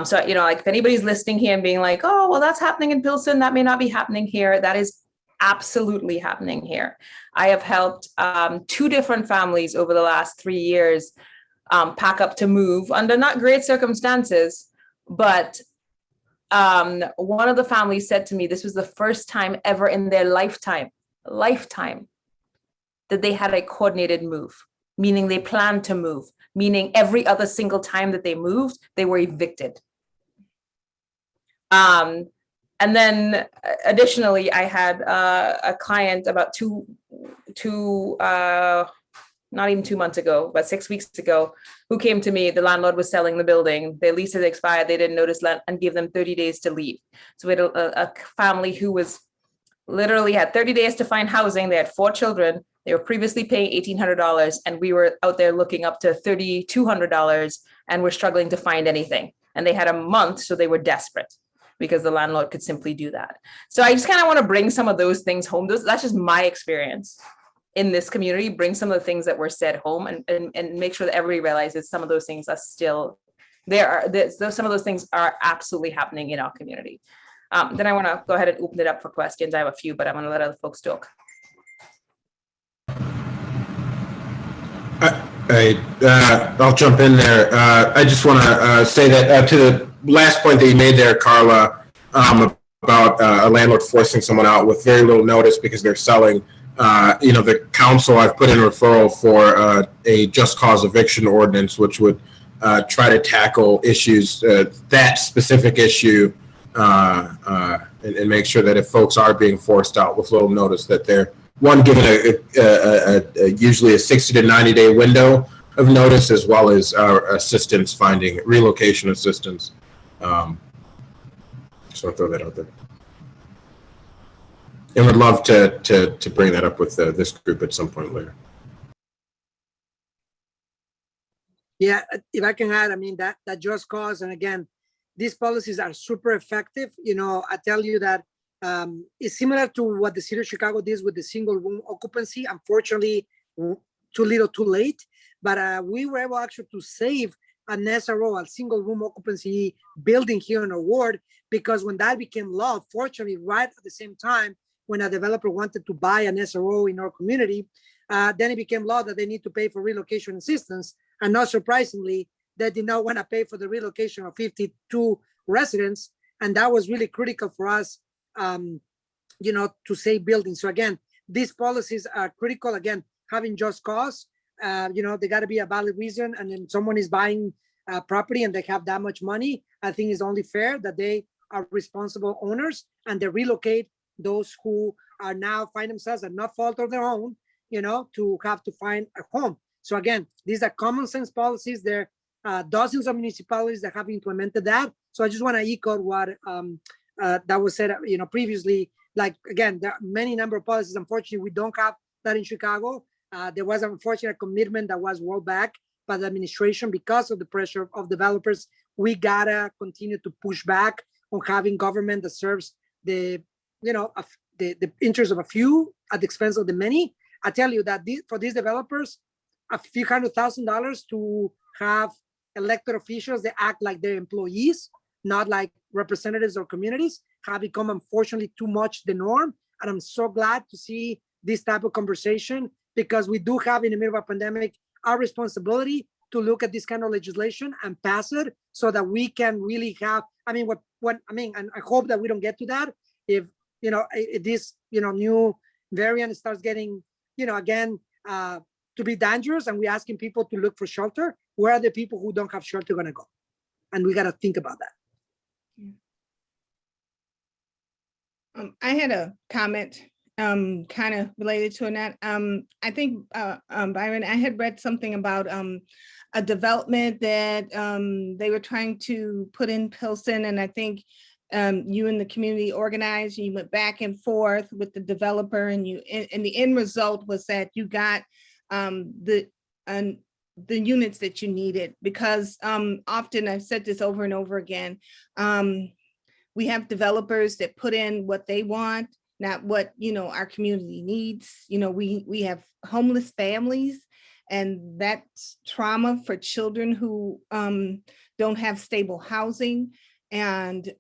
So, like if anybody's listening here and being like, oh, well, that's happening in Pilsen, that may not be happening here. That is absolutely happening here. I have helped 2 different families over the last 3 years pack up to move under not great circumstances, but one of the families said to me, this was the first time ever in their lifetime, that they had a coordinated move, meaning they planned to move, meaning every other single time that they moved, they were evicted. And then additionally, I had a client about not even 2 months ago, but 6 weeks ago, who came to me. The landlord was selling the building. Their lease had expired. They didn't notice and give them 30 days to leave. So we had a family who was literally had 30 days to find housing. They had 4 children. They were previously paying $1,800, and we were out there looking up to $3,200 and were struggling to find anything. And they had a month, so they were desperate because the landlord could simply do that. So I just kind of want to bring some of those things home. That's just my experience in this community. Bring some of the things that were said home and make sure that everybody realizes some of those things are still there. Some of those things are absolutely happening in our community. Then I want to go ahead and open it up for questions. I have a few, but I'm going to let other folks talk. I'll jump in there. I just want to say that to the last point that you made there, Carla, about a landlord forcing someone out with very little notice because they're selling. The council, I've put in a referral for a just cause eviction ordinance, which would try to tackle issues, that specific issue, and make sure that if folks are being forced out with little notice, that they're given usually a 60 to 90 day window of notice, as well as our assistance finding relocation assistance. So I'll throw that out there. And would love to bring that up with this group at some point later. Yeah, if I can add, I mean, that just cause, and again, these policies are super effective. I tell you that it's similar to what the city of Chicago did with the single room occupancy. Unfortunately, too little, too late. But we were able actually to save an SRO, a single room occupancy building here in our ward, because when that became law, fortunately, right at the same time, when a developer wanted to buy an SRO in our community, then it became law that they need to pay for relocation assistance. And not surprisingly, they did not want to pay for the relocation of 52 residents. And that was really critical for us, to save buildings. So again, these policies are critical. Again, having just cause, they got to be a valid reason. And then someone is buying property and they have that much money, I think it's only fair that they are responsible owners and they relocate those who are now find themselves at not fault of their own, to have to find a home. So again, these are common sense policies. There are dozens of municipalities that have implemented that. So I just want to echo what that was said, previously. Like, again, there are many number of policies. Unfortunately, we don't have that in Chicago. There was an unfortunate commitment that was rolled back by the administration because of the pressure of developers. We gotta continue to push back on having government that serves the interest of a few at the expense of the many. I tell you that for these developers, a few $100,000 to have elected officials that act like their employees, not like representatives or communities, have become unfortunately too much the norm. And I'm so glad to see this type of conversation, because we do have, in the middle of a pandemic, our responsibility to look at this kind of legislation and pass it so that we can really have, and I hope that we don't get to that. If this new variant starts getting, again, to be dangerous, and we're asking people to look for shelter, where are the people who don't have shelter going to go? And we got to think about that. I had a comment kind of related to that. I think, Byron, I had read something about a development that they were trying to put in Pilsen, and I think you and the community organized, you went back and forth with the developer, and the end result was that you got the units that you needed, because often, I've said this over and over again, we have developers that put in what they want, not what, our community needs. We have homeless families, and that's trauma for children who don't have stable housing, and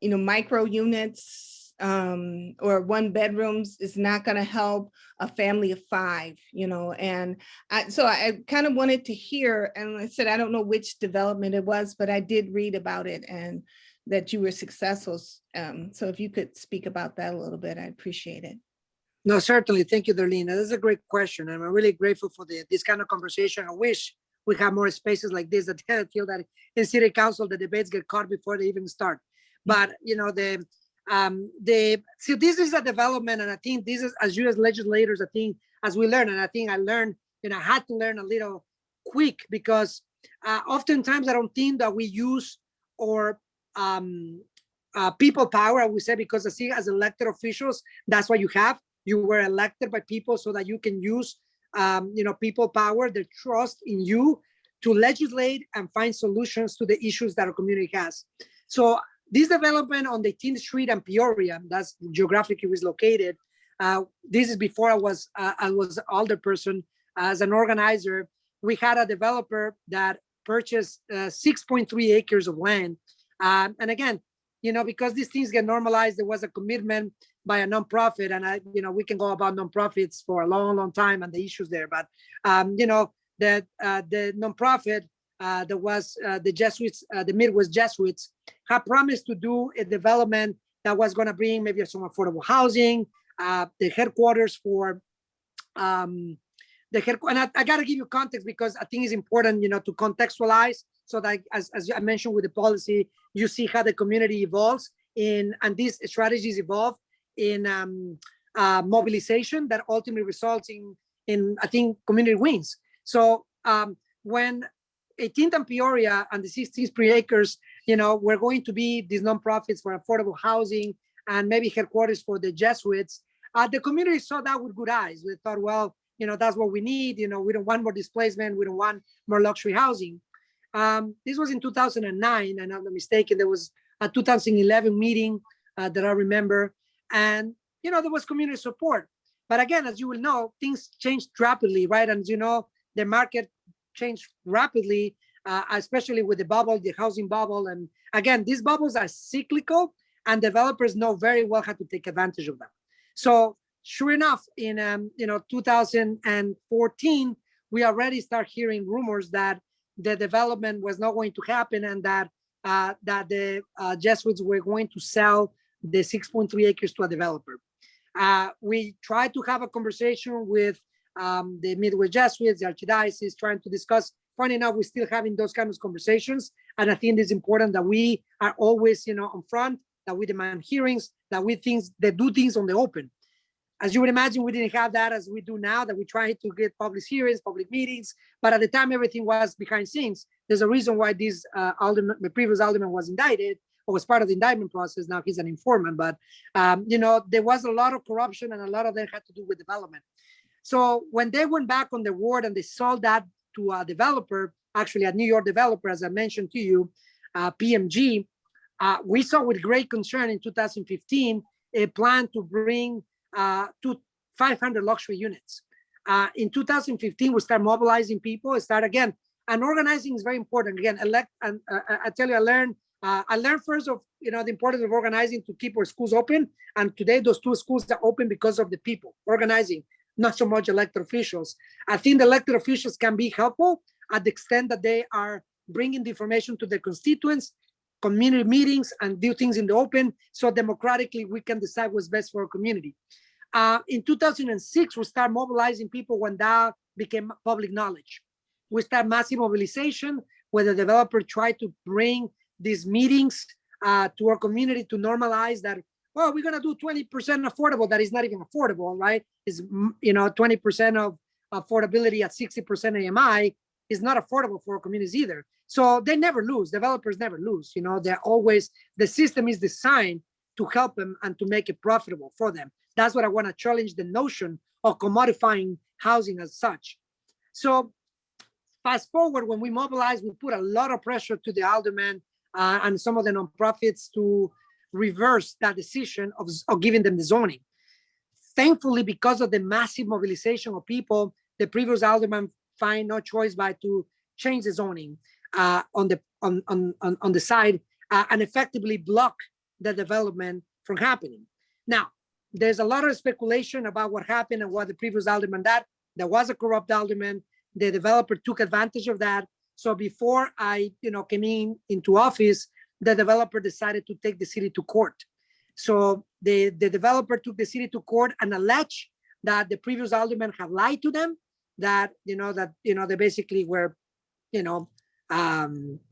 micro units or 1 bedrooms is not going to help a family of 5, and so I kind of wanted to hear, and I said, I don't know which development it was, but I did read about it and that you were successful. So if you could speak about that a little bit, I'd appreciate it. No, certainly. Thank you, Darlene. That's a great question. And I'm really grateful for this kind of conversation. I wish we have more spaces like this. That I feel that in city council, the debates get caught before they even start. But, so this is a development. And I think this is, as you as legislators, I think as we learn, and I think I learned, I had to learn a little quick, because oftentimes I don't think that we use or people power, I would say, because I see as elected officials, that's what you have. You were elected by people so that you can use, people power, their trust in you to legislate and find solutions to the issues that our community has. So this development on the 18th Street and Peoria, that's geographically was located. This is before I was alderperson. As an organizer, we had a developer that purchased 6.3 acres of land. And again, because these things get normalized, there was a commitment by a nonprofit, and we can go about nonprofits for a long, long time and the issues there. But the nonprofit that was the Jesuits, the Midwest Jesuits, had promised to do a development that was going to bring maybe some affordable housing, the headquarters for and I got to give you context, because I think it's important, to contextualize, so that as I mentioned with the policy, you see how the community evolves and these strategies evolve in mobilization that ultimately results in I think community wins. So when 18th and Peoria and the 16th per acres, we're going to be these nonprofits for affordable housing and maybe headquarters for the Jesuits, the community saw that with good eyes. We thought, well, that's what we need. We don't want more displacement. We don't want more luxury housing. This was in 2009, and I'm not mistaken. There was a 2011 meeting that I remember, and there was community support. But again, as you will know, things changed rapidly, right? And the market changed rapidly, especially with the bubble, the housing bubble. And again, these bubbles are cyclical, and developers know very well how to take advantage of them. So sure enough, in 2014, we already start hearing rumors that the development was not going to happen, and that the Jesuits were going to sell the 6.3 acres to a developer. We tried to have a conversation with the Midwest Jesuits, the Archdiocese, trying to discuss. Funny enough, we're still having those kinds of conversations, and I think it's important that we are always, on front, that we demand hearings, that we do things on the open. As you would imagine, we didn't have that as we do now, that we try to get public hearings, public meetings, but at the time, everything was behind scenes. There's a reason why the previous alderman was indicted, or was part of the indictment process. Now he's an informant, but there was a lot of corruption, and a lot of that had to do with development. So when they went back on the ward and they sold that to a developer, actually a New York developer, as I mentioned to you, PMG, we saw with great concern in 2015 a plan to bring to 500 luxury units. In 2015, we start mobilizing people, start again, and organizing is very important. Again, I tell you, I learned first of, the importance of organizing to keep our schools open. And today those 2 schools are open because of the people organizing, not so much elected officials. I think the elected officials can be helpful at the extent that they are bringing the information to their constituents, community meetings, and do things in the open, so democratically we can decide what's best for our community. In 2006, we start mobilizing people when that became public knowledge. We start massive mobilization where the developer tried to bring these meetings to our community to normalize that, well, we're going to do 20% affordable. That is not even affordable, right? Is 20% of affordability at 60% AMI is not affordable for our communities either. So they never lose. Developers never lose. They're always, the system is designed to help them and to make it profitable for them. That's what I want to challenge, the notion of commodifying housing as such. So fast forward, when we mobilized, we put a lot of pressure to the aldermen and some of the nonprofits to reverse that decision of giving them the zoning. Thankfully, because of the massive mobilization of people, the previous alderman find no choice but to change the zoning on the side and effectively block the development from happening. Now, there's a lot of speculation about what happened and what the previous alderman did. There was a corrupt alderman. The developer took advantage of that. So before I came into office, the developer decided to take the city to court. So the developer took the city to court and alleged that the previous alderman had lied to them, that they basically were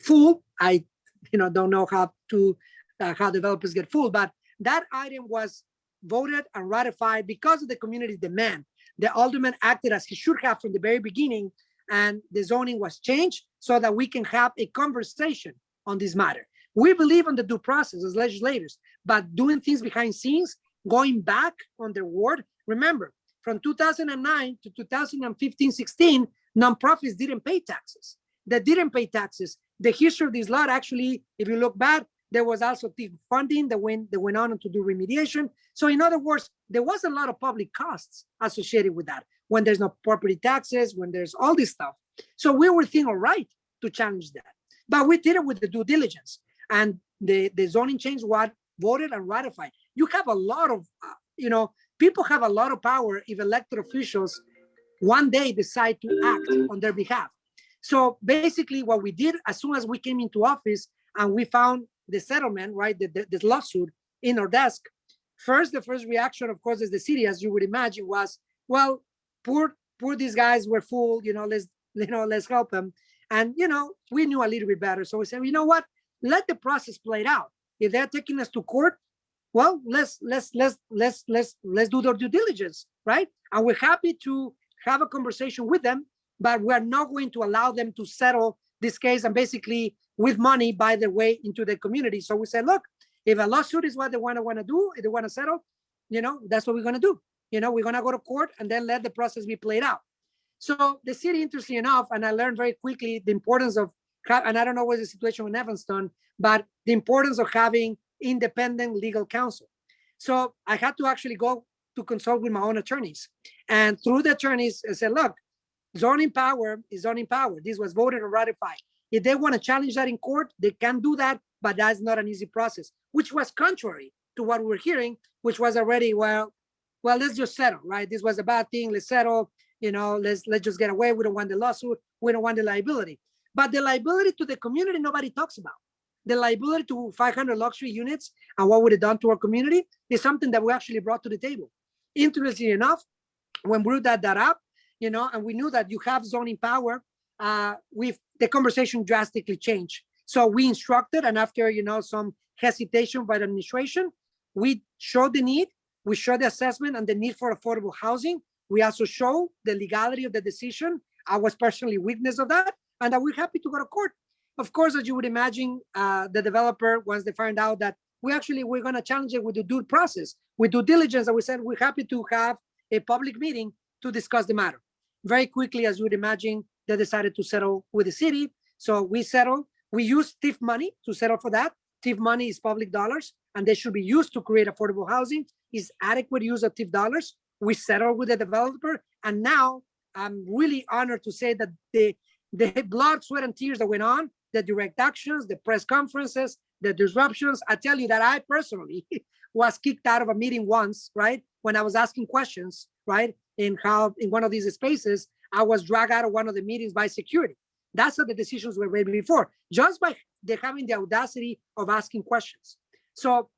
fooled. I don't know how developers get fooled, but that item was voted and ratified because of the community demand. The alderman acted as he should have from the very beginning, and the zoning was changed so that we can have a conversation on this matter. We believe in the due process as legislators, but doing things behind scenes, going back on their word. Remember, from 2009 to 2015-16, nonprofits didn't pay taxes. They didn't pay taxes. The history of this lot, actually, if you look back, there was also TIF funding that went on to do remediation. So in other words, there was a lot of public costs associated with that when there's no property taxes, when there's all this stuff. So we were thinking, all right, to challenge that. But we did it with the due diligence. And the zoning change was voted and ratified. You have a lot of, people have a lot of power if elected officials one day decide to act on their behalf. So basically what we did, as soon as we came into office and we found the settlement, right, the lawsuit in our desk, the first reaction, of course, as the city, as you would imagine, was, well, poor these guys were fooled, let's help them. And, we knew a little bit better. So we said, you know what, let the process play out. If they're taking us to court, well, let's do their due diligence, right? And we're happy to have a conversation with them, but we're not going to allow them to settle this case and basically with money buy their way into the community. So we said, look, if a lawsuit is what they want to do, if they want to settle, that's what we're going to do. We're going to go to court and then let the process be played out. So the city, interestingly enough, and I learned very quickly the importance of, and I don't know what's the situation in Evanston, but the importance of having independent legal counsel. So I had to actually go to consult with my own attorneys. And through the attorneys, I said, look, zoning power is zoning power. This was voted and ratified. If they want to challenge that in court, they can do that, but that's not an easy process, which was contrary to what we were hearing, which was already, well, let's just settle, right? This was a bad thing. Let's settle, let's just get away. We don't want the lawsuit. We don't want the liability. But the liability to the community, nobody talks about. The liability to 500 luxury units and what would it done to our community is something that we actually brought to the table. Interestingly enough, when we brought that up, and we knew that you have zoning power, the conversation drastically changed. So we instructed, and after, some hesitation by the administration, we showed the need, we showed the assessment and the need for affordable housing. We also showed the legality of the decision. I was personally witness of that, and that we're happy to go to court. Of course, as you would imagine, the developer, once they find out that we're going to challenge it with the due process, with due diligence, and we said we're happy to have a public meeting to discuss the matter. Very quickly, as you would imagine, they decided to settle with the city. So we settled. We used TIF money to settle for that. TIF money is public dollars, and they should be used to create affordable housing. Is adequate use of TIF dollars. We settled with the developer, and now I'm really honored to say that the blood, sweat, and tears that went on, the direct actions, the press conferences, the disruptions. I tell you that I personally was kicked out of a meeting once, right? When I was asking questions, right? In one of these spaces, I was dragged out of one of the meetings by security. That's how the decisions were made before, just by having the audacity of asking questions. So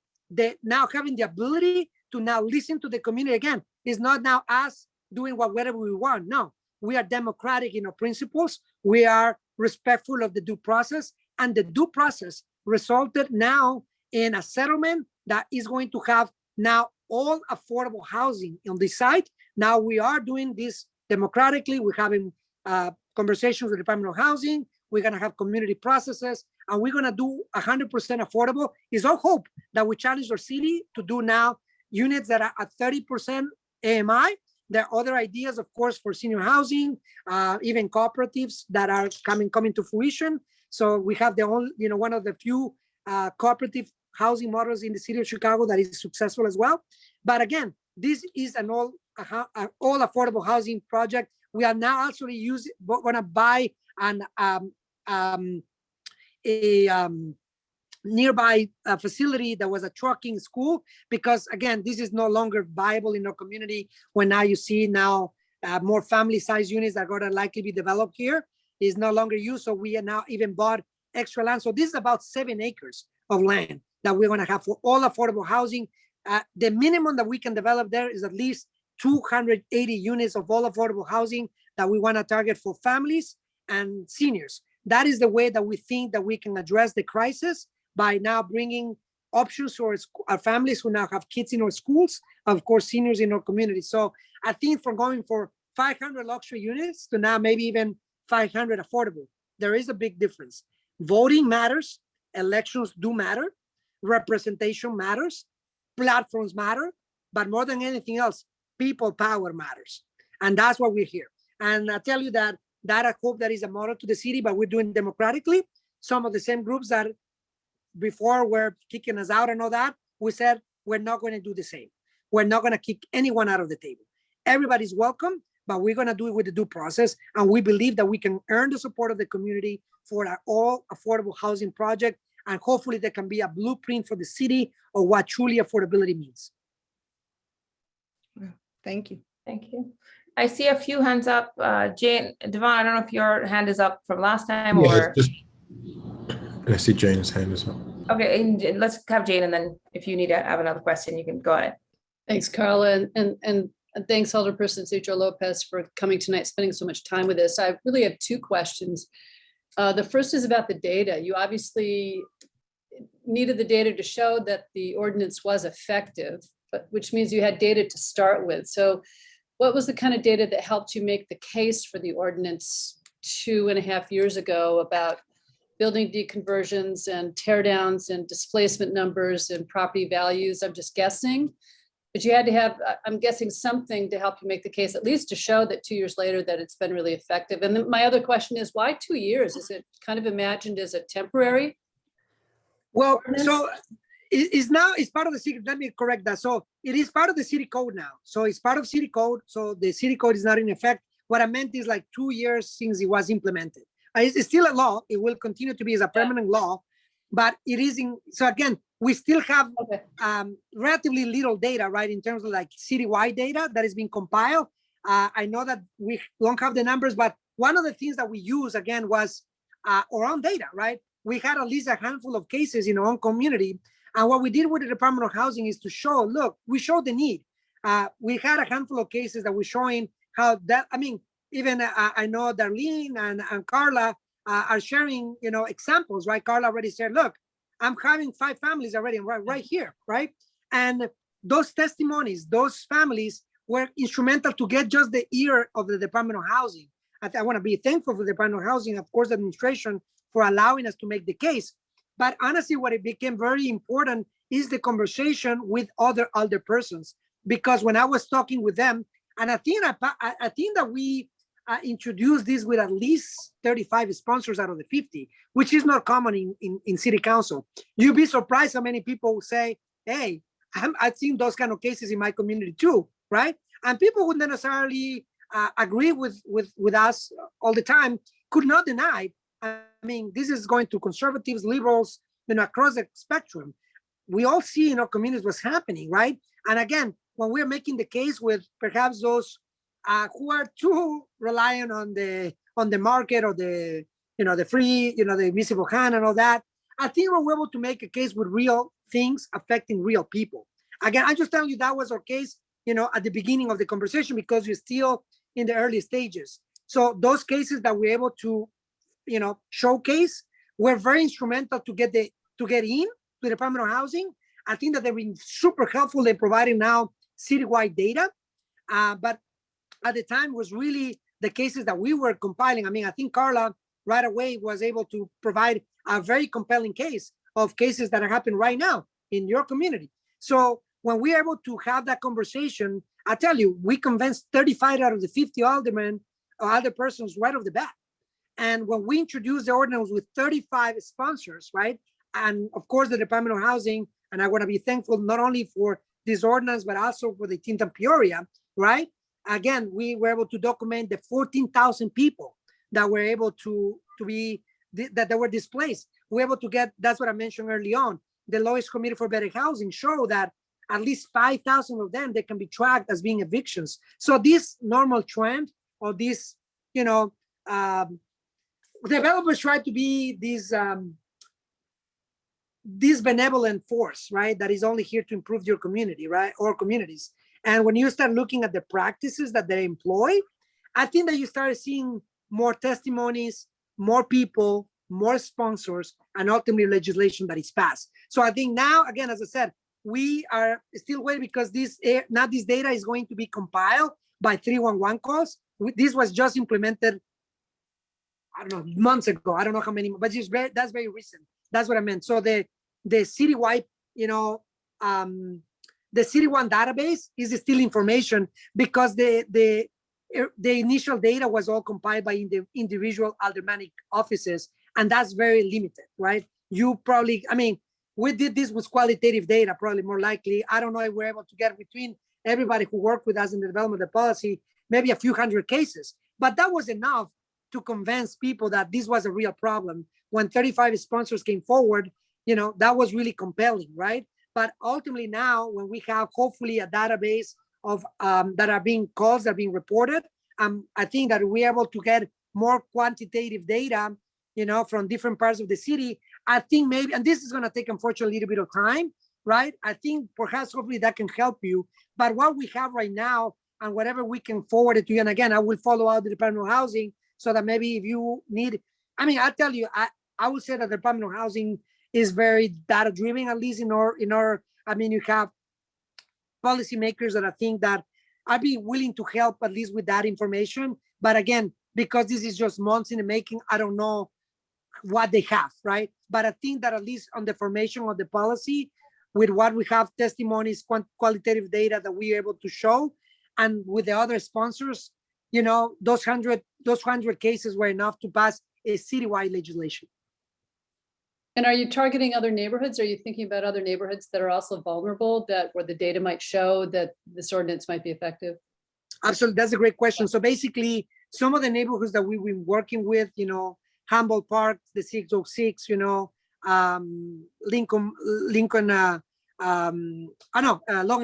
now having the ability to now listen to the community again is not now us doing whatever we want. No, we are democratic in our principles. We are respectful of the due process, and the due process resulted now in a settlement that is going to have now all affordable housing on this site. Now we are doing this democratically. We're having conversations with the Department of Housing. We're going to have community processes, and we're going to do 100% affordable. It's our hope that we challenge our city to do now units that are at 30% AMI. There are other ideas, of course, for senior housing, even cooperatives that are coming to fruition. So we have the only, one of the few cooperative housing models in the city of Chicago that is successful as well. But again, this is an all affordable housing project. We are now actually going to buy a nearby facility that was a trucking school, because again, this is no longer viable in our community when now you see more family size units that are going to likely be developed here is no longer used. So we are now even bought extra land. So this is about 7 acres of land that we're going to have for all affordable housing. The minimum that we can develop there is at least 280 units of all affordable housing that we want to target for families and seniors. That is the way that we think that we can address the crisis, by now bringing options for our families who now have kids in our schools, of course, seniors in our community. So I think from going for 500 luxury units to now maybe even 500 affordable, there is a big difference. Voting matters, elections do matter, representation matters, platforms matter, but more than anything else, people power matters. And that's why we're here. And I tell you that I hope that is a model to the city, but we're doing democratically. Some of the same groups that before were kicking us out and all that, we said, we're not going to do the same. We're not going to kick anyone out of the table. Everybody's welcome, but we're going to do it with the due process. And we believe that we can earn the support of the community for our all affordable housing project. And hopefully there can be a blueprint for the city of what truly affordability means. Thank you. Thank you. I see a few hands up. Jane, Devon, I don't know if your hand is up from last time or. I see Jane's hand is up. Okay, and let's have Jane, and then if you need to have another question, you can go ahead. Thanks, Carla, and thanks, Alderperson Cedro Lopez, for coming tonight, spending so much time with us. I really have 2 questions. The first is about the data. You obviously needed the data to show that the ordinance was effective, but which means you had data to start with. So what was the kind of data that helped you make the case for the ordinance 2.5 years ago about building deconversions and tear downs and displacement numbers and property values? I'm just guessing, but you had to have, I'm guessing, something to help you make the case, at least to show that 2 years later that it's been really effective. And then my other question is, why 2 years? Is it kind of imagined as a temporary? Well, so it's part of the city. Let me correct that. So it is part of the city code now. So it's part of city code. So the city code is not in effect. What I meant is like 2 years since it was implemented. It's still a law. It will continue to be as a permanent law, but it is in. So again, we still have relatively little data, right, in terms of like citywide data that is being compiled. I know that we don't have the numbers, but one of the things that we use again was our own data, right? We had at least a handful of cases in our own community, and what we did with the Department of Housing is to show, look, we showed the need. We had a handful of cases that were showing how that. I mean. Even I know Darlene and Carla are sharing, examples, right? Carla already said, look, I'm having 5 families already right here, right? And those testimonies, those families were instrumental to get just the ear of the Department of Housing. I want to be thankful for the Department of Housing, of course, the administration, for allowing us to make the case. But honestly, what it became very important is the conversation with other persons. Because when I was talking with them, and I think that we introduced this with at least 35 sponsors out of the 50, which is not common in city council. You'd be surprised how many people say, hey, I've seen those kind of cases in my community too, right? And people who not necessarily agree with us all the time could not deny. I mean, this is going to conservatives, liberals, across the spectrum. We all see in our communities what's happening, right? And again, when we're making the case with perhaps those who are too reliant on the market or the free, the invisible hand and all that, I think we're able to make a case with real things affecting real people. Again, I just tell you that was our case, at the beginning of the conversation, because we're still in the early stages. So those cases that we're able to, showcase were very instrumental to get in to the Department of Housing. I think that they've been super helpful in providing now citywide data, but at the time was really the cases that we were compiling. I mean, I think Carla right away was able to provide a very compelling case of cases that are happening right now in your community. So when we're able to have that conversation, I tell you, we convinced 35 out of the 50 aldermen or other persons right off the bat. And when we introduced the ordinance with 35 sponsors, right? And of course, the Department of Housing, and I want to be thankful not only for this ordinance, but also for the Tinta Peoria, right? Again, we were able to document the 14,000 people that were able to be, that they were displaced. We were able to get, that's what I mentioned early on, the lowest committee for better housing show that at least 5,000 of them, they can be tracked as being evictions. So this normal trend or this, you know, developers try to be this benevolent force, right? That is only here to improve your community, right? Or communities. And when you start looking at the practices that they employ, I think that you start seeing more testimonies, more people, more sponsors, and ultimately legislation that is passed. So I think now, again, as I said, we are still waiting because now this data is going to be compiled by 311 calls. This was just implemented, I don't know, months ago. I don't know how many, but that's very recent. That's what I meant. So the citywide, you know, the citywide database is still information because the initial data was all compiled by the individual aldermanic offices, and that's very limited, right? You probably, I mean, we did this with qualitative data, probably more likely. I don't know if we're able to get between everybody who worked with us in the development of the policy, maybe a few hundred cases, but that was enough to convince people that this was a real problem. When 35 sponsors came forward, you know, that was really compelling, right? But ultimately now, when we have hopefully a database of that are being calls that are being reported, I think that we're able to get more quantitative data, you know, from different parts of the city. I think maybe, and this is going to take unfortunately a little bit of time, right? I think perhaps hopefully that can help you. But what we have right now and whatever we can forward it to you, and again, I will follow out the Department of Housing so that maybe if you need, I mean, I'll tell you, I would say that the Department of Housing is very data driven, at least in our, I mean, you have policymakers that I think that I'd be willing to help at least with that information. But again, because this is just months in the making, I don't know what they have, right? But I think that at least on the formation of the policy, with what we have, testimonies, qualitative data that we're able to show, and with the other sponsors, you know, those 100 cases were enough to pass a citywide legislation. And are you targeting other neighborhoods? Are you thinking about other neighborhoods that are also vulnerable, that where the data might show that this ordinance might be effective? Absolutely, that's a great question. So basically, some of the neighborhoods that we've been working with, you know, Humboldt Park, the 606, you know, Logan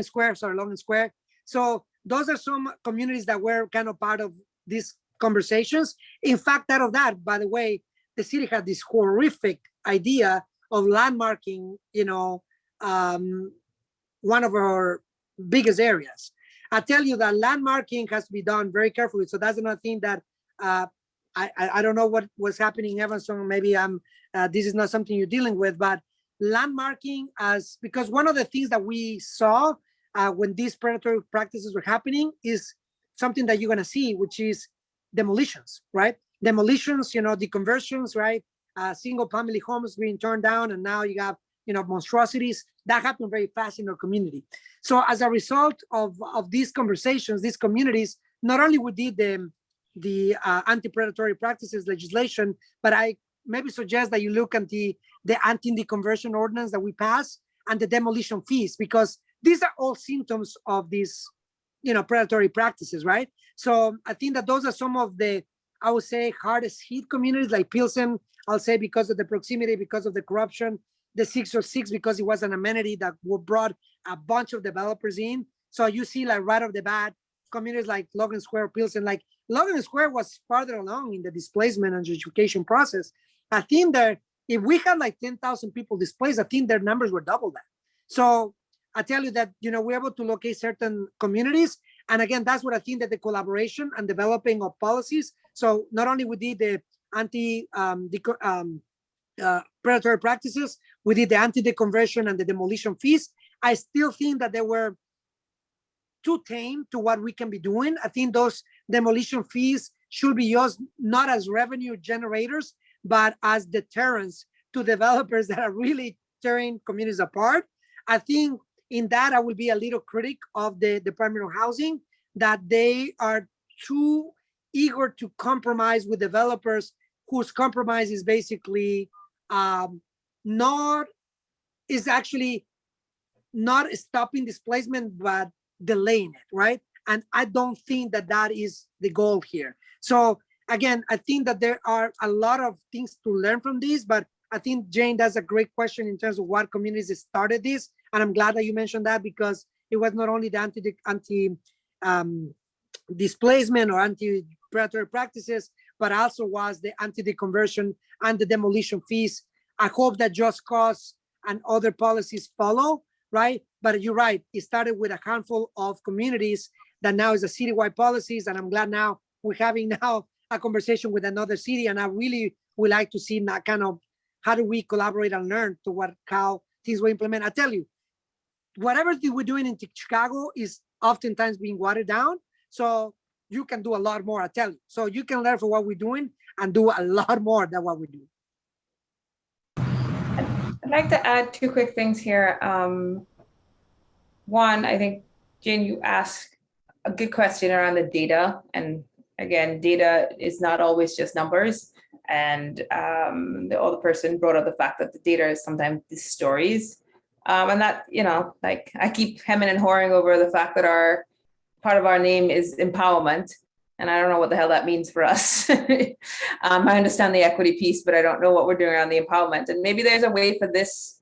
Square. So those are some communities that were kind of part of these conversations. In fact, out of that, by the way, the city had this horrific idea of landmarking, you know, one of our biggest areas. I tell you that landmarking has to be done very carefully. So that's another thing that I don't know what was happening in Evanston. Maybe this is not something you're dealing with, but landmarking because one of the things that we saw when these predatory practices were happening is something that you're going to see, which is demolitions, right? Demolitions, you know, deconversions, right? Single family homes being torn down, and now you have, you know, monstrosities that happen very fast in our community. So as a result of these conversations, these communities, not only we did the anti-predatory practices legislation, but I maybe suggest that you look at the anti-deconversion ordinance that we passed and the demolition fees, because these are all symptoms of these, you know, predatory practices, right? So I think that those are some of the, I would say, hardest hit communities, like Pilsen, I'll say because of the proximity, because of the corruption, the 606, because it was an amenity that brought a bunch of developers in. So you see, like right off the bat, communities like Logan Square, Pilsen, like Logan Square was farther along in the displacement and gentrification process. I think that if we had like 10,000 people displaced, I think their numbers were double that. So I tell you that, you know, we're able to locate certain communities. And again, that's what I think that the collaboration and developing of policies. So not only we did the predatory practices, we did the anti-deconversion and the demolition fees. I still think that they were too tame to what we can be doing. I think those demolition fees should be used not as revenue generators, but as deterrents to developers that are really tearing communities apart. I think in that I will be a little critic of the Department of Housing, that they are too eager to compromise with developers whose compromise is basically actually not stopping displacement, but delaying it, right? And I don't think that that is the goal here. So again, I think that there are a lot of things to learn from this, but I think, Jane, that's a great question in terms of what communities started this. And I'm glad that you mentioned that, because it was not only the anti-displacement or anti-predatory practices, but also was the anti-deconversion and the demolition fees. I hope that Just Cause and other policies follow, right? But you're right, it started with a handful of communities that now is a citywide policies. And I'm glad now we're having now a conversation with another city. And I really would like to see that kind of, how do we collaborate and learn to how things will implement. I tell you, whatever we're doing in Chicago is oftentimes being watered down. So you can do a lot more, I tell you. So you can learn from what we're doing and do a lot more than what we do. I'd like to add two quick things here. One, I think, Jane, you asked a good question around the data. And again, data is not always just numbers. And the other person brought up the fact that the data is sometimes the stories. And that, like I keep hemming and hawing over the fact that part of our name is empowerment. And I don't know what the hell that means for us. I understand the equity piece, but I don't know what we're doing around the empowerment. And maybe there's a way for this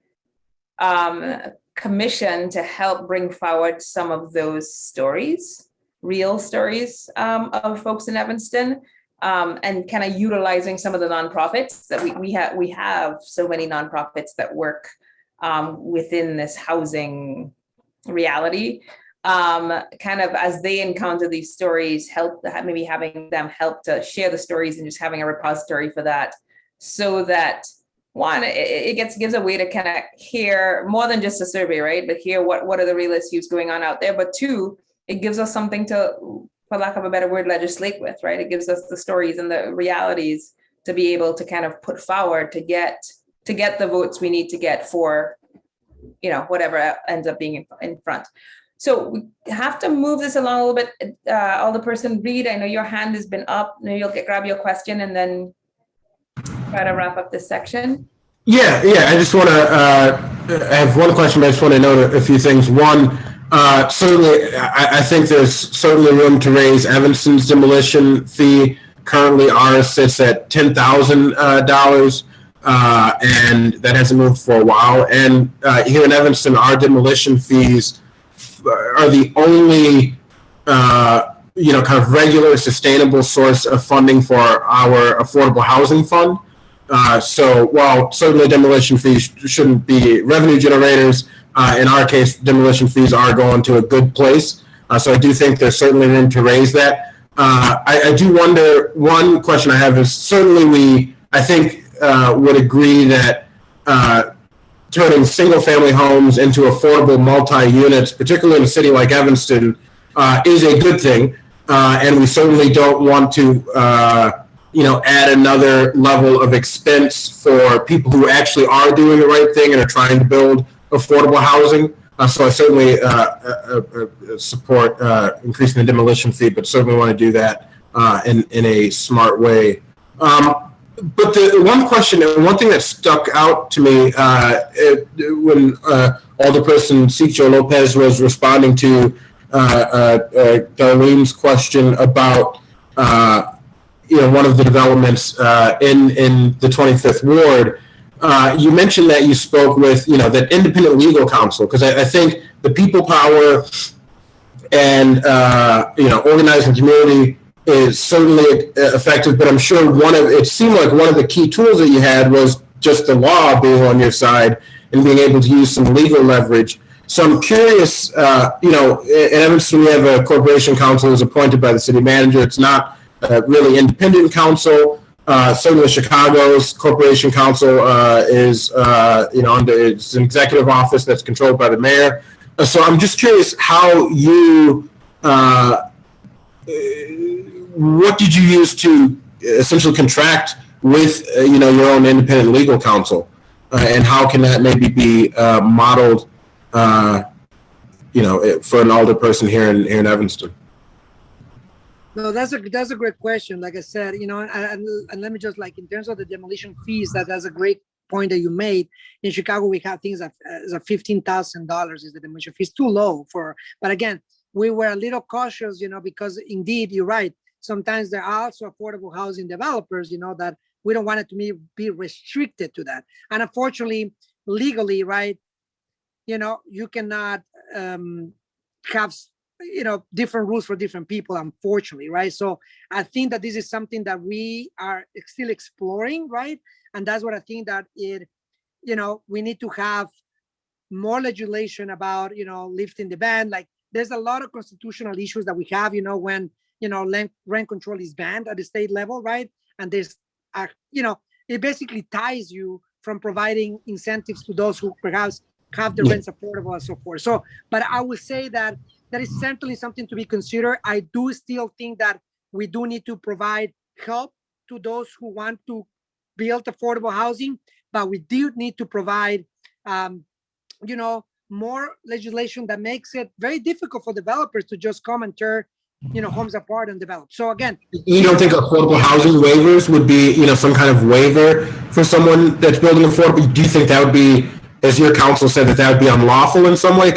commission to help bring forward some of those stories, real stories of folks in Evanston, and kind of utilizing some of the nonprofits that we have so many nonprofits that work within this housing reality. Kind of as they encounter these stories, maybe having them help to share the stories and just having a repository for that, so that one, it gives a way to kind of hear more than just a survey, right? But hear what are the real issues going on out there. But two, it gives us something to, for lack of a better word, legislate with, right? It gives us the stories and the realities to be able to kind of put forward to get the votes we need to get for, whatever ends up being in front. So we have to move this along a little bit. Alderperson Reed, I know your hand has been up. Maybe you'll grab your question and then try to wrap up this section. Yeah. I just want to, I have one question, but I just want to note a few things. One, certainly, I think there's certainly room to raise Evanston's demolition fee. Currently, ours sits at $10,000, and that hasn't moved for a while. And here in Evanston, our demolition fees are the only, kind of regular, sustainable source of funding for our affordable housing fund. So while certainly demolition fees shouldn't be revenue generators, in our case, demolition fees are going to a good place. So I do think there's certainly room to raise that. I do wonder, one question I have is, certainly I think, would agree that turning single-family homes into affordable multi-units, particularly in a city like Evanston, is a good thing. And we certainly don't want to, add another level of expense for people who actually are doing the right thing and are trying to build affordable housing. So I certainly support increasing the demolition fee, but certainly want to do that in a smart way. But the one question, and one thing that stuck out to me when Alderperson Sicho Lopez was responding to Darlene's question about one of the developments in the 25th Ward, you mentioned that you spoke with that independent legal counsel, because I think the people power and organizing community is certainly effective, but I'm sure it seemed like one of the key tools that you had was just the law being on your side and being able to use some legal leverage. So I'm curious, in Evanston we have a corporation counsel who's appointed by the city manager. It's not really independent counsel. Certainly Chicago's corporation counsel is, it's an executive office that's controlled by the mayor. So I'm just curious how you, what did you use to essentially contract with, your own independent legal counsel? And how can that maybe be modeled, for an older person here in Evanston? No, that's a great question. Like I said, and let me just, like, in terms of the demolition fees, that's a great point that you made. In Chicago, we have things that $15,000 is the demolition fee. It's too low but again, we were a little cautious, because indeed, you're right. Sometimes there are also affordable housing developers, that we don't want it to be restricted to that. And unfortunately, legally, right, you cannot have, different rules for different people, unfortunately, right? So I think that this is something that we are still exploring, right? And that's what I think that we need to have more legislation about, lifting the ban. Like, there's a lot of constitutional issues that we have, when, rent control is banned at the state level, right? And there's, it basically ties you from providing incentives to those who perhaps have the rents affordable and so forth. So, but I would say that is certainly something to be considered. I do still think that we do need to provide help to those who want to build affordable housing, but we do need to provide, more legislation that makes it very difficult for developers to just come and tear, homes apart and develop. So again, you don't think affordable housing waivers would be, some kind of waiver for someone that's building affordable? Do you think that would be, as your counsel said, that would be unlawful in some way?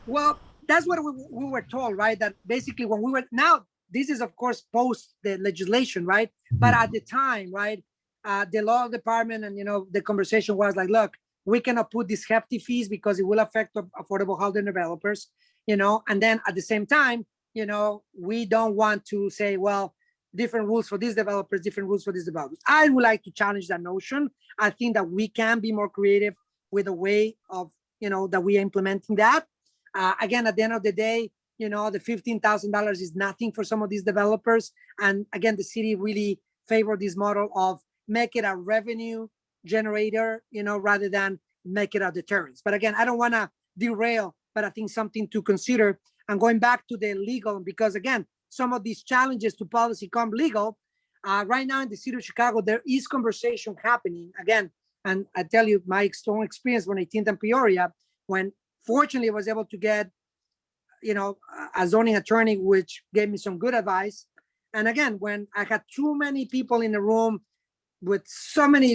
Well, that's what we were told, right? That basically when we were, now this is of course post the legislation, right? But at the time, right, the law department and, the conversation was like, look, we cannot put these hefty fees because it will affect affordable housing developers, and then at the same time, we don't want to say, well, different rules for these developers, different rules for these developers. I would like to challenge that notion. I think that we can be more creative with a way of, that we are implementing that. Again, at the end of the day, the $15,000 is nothing for some of these developers. And again, the city really favored this model of make it a revenue generator, rather than make it a deterrence. But again, I don't want to derail, but I think something to consider. And going back to the legal, because again, some of these challenges to policy come legal. Right now in the city of Chicago, there is conversation happening again. And I tell you my own experience when I attended Peoria, when fortunately I was able to get, a zoning attorney, which gave me some good advice. And again, when I had too many people in the room with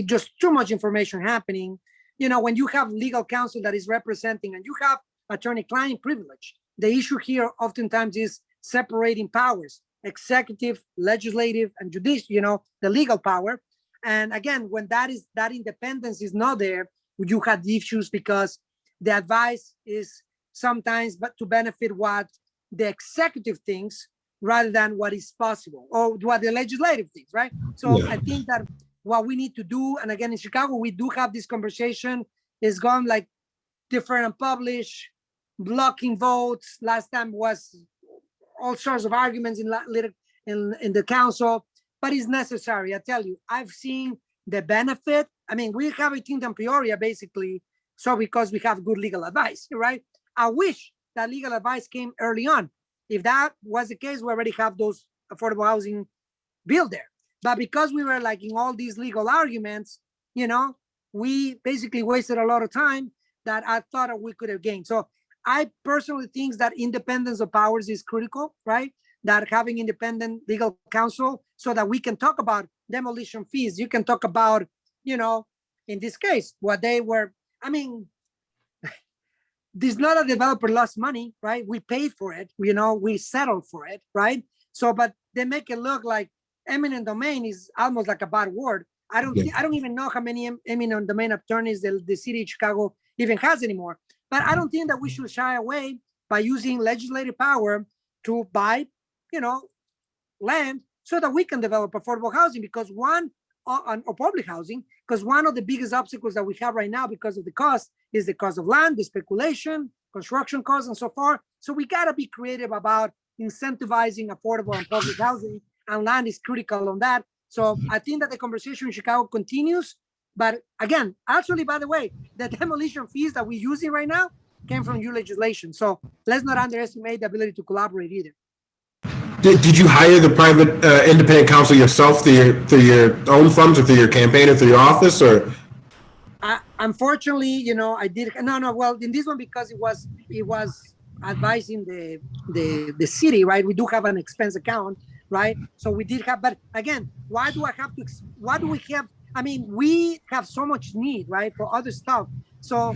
just too much information happening, when you have legal counsel that is representing and you have attorney-client privilege, the issue here oftentimes is separating powers, executive, legislative, and judicial, the legal power. And again, when that independence is not there, you have issues because the advice is sometimes but to benefit what the executive thinks rather than what is possible or what the legislative thinks, right? So I think that what we need to do, and again, in Chicago, we do have this conversation, is gone like different and publish, blocking votes. Last time was all sorts of arguments in the council, but it's necessary. I tell you, I've seen the benefit. I mean, we have a Kingdom Peoria basically, so because we have good legal advice, right? I wish that legal advice came early on. If that was the case, we already have those affordable housing built there. But because we were like in all these legal arguments, we basically wasted a lot of time that I thought we could have gained. So I personally think that independence of powers is critical, right? That having independent legal counsel so that we can talk about demolition fees. You can talk about, in this case, what they were, this not a developer lost money, right? We paid for it, we settled for it, right? So, but they make it look like eminent domain is almost like a bad word. I don't even know how many eminent domain attorneys the city of Chicago even has anymore. But I don't think that we should shy away by using legislative power to buy, land so that we can develop affordable housing or public housing, because one of the biggest obstacles that we have right now because of the cost is the cost of land, the speculation, construction costs, and so forth. So we got to be creative about incentivizing affordable and public housing, and land is critical on that. So I think that the conversation in Chicago continues. But again, actually, by the way, the demolition fees that we're using right now came from new legislation. So let's not underestimate the ability to collaborate either. Did you hire the private independent counsel yourself through your own funds or through your campaign or through your office, or? Unfortunately, I did. No. Well, in this one, because it was advising the city, right? We do have an expense account, right? So we did have, but again, why do we have? I mean, we have so much need, right, for other stuff. So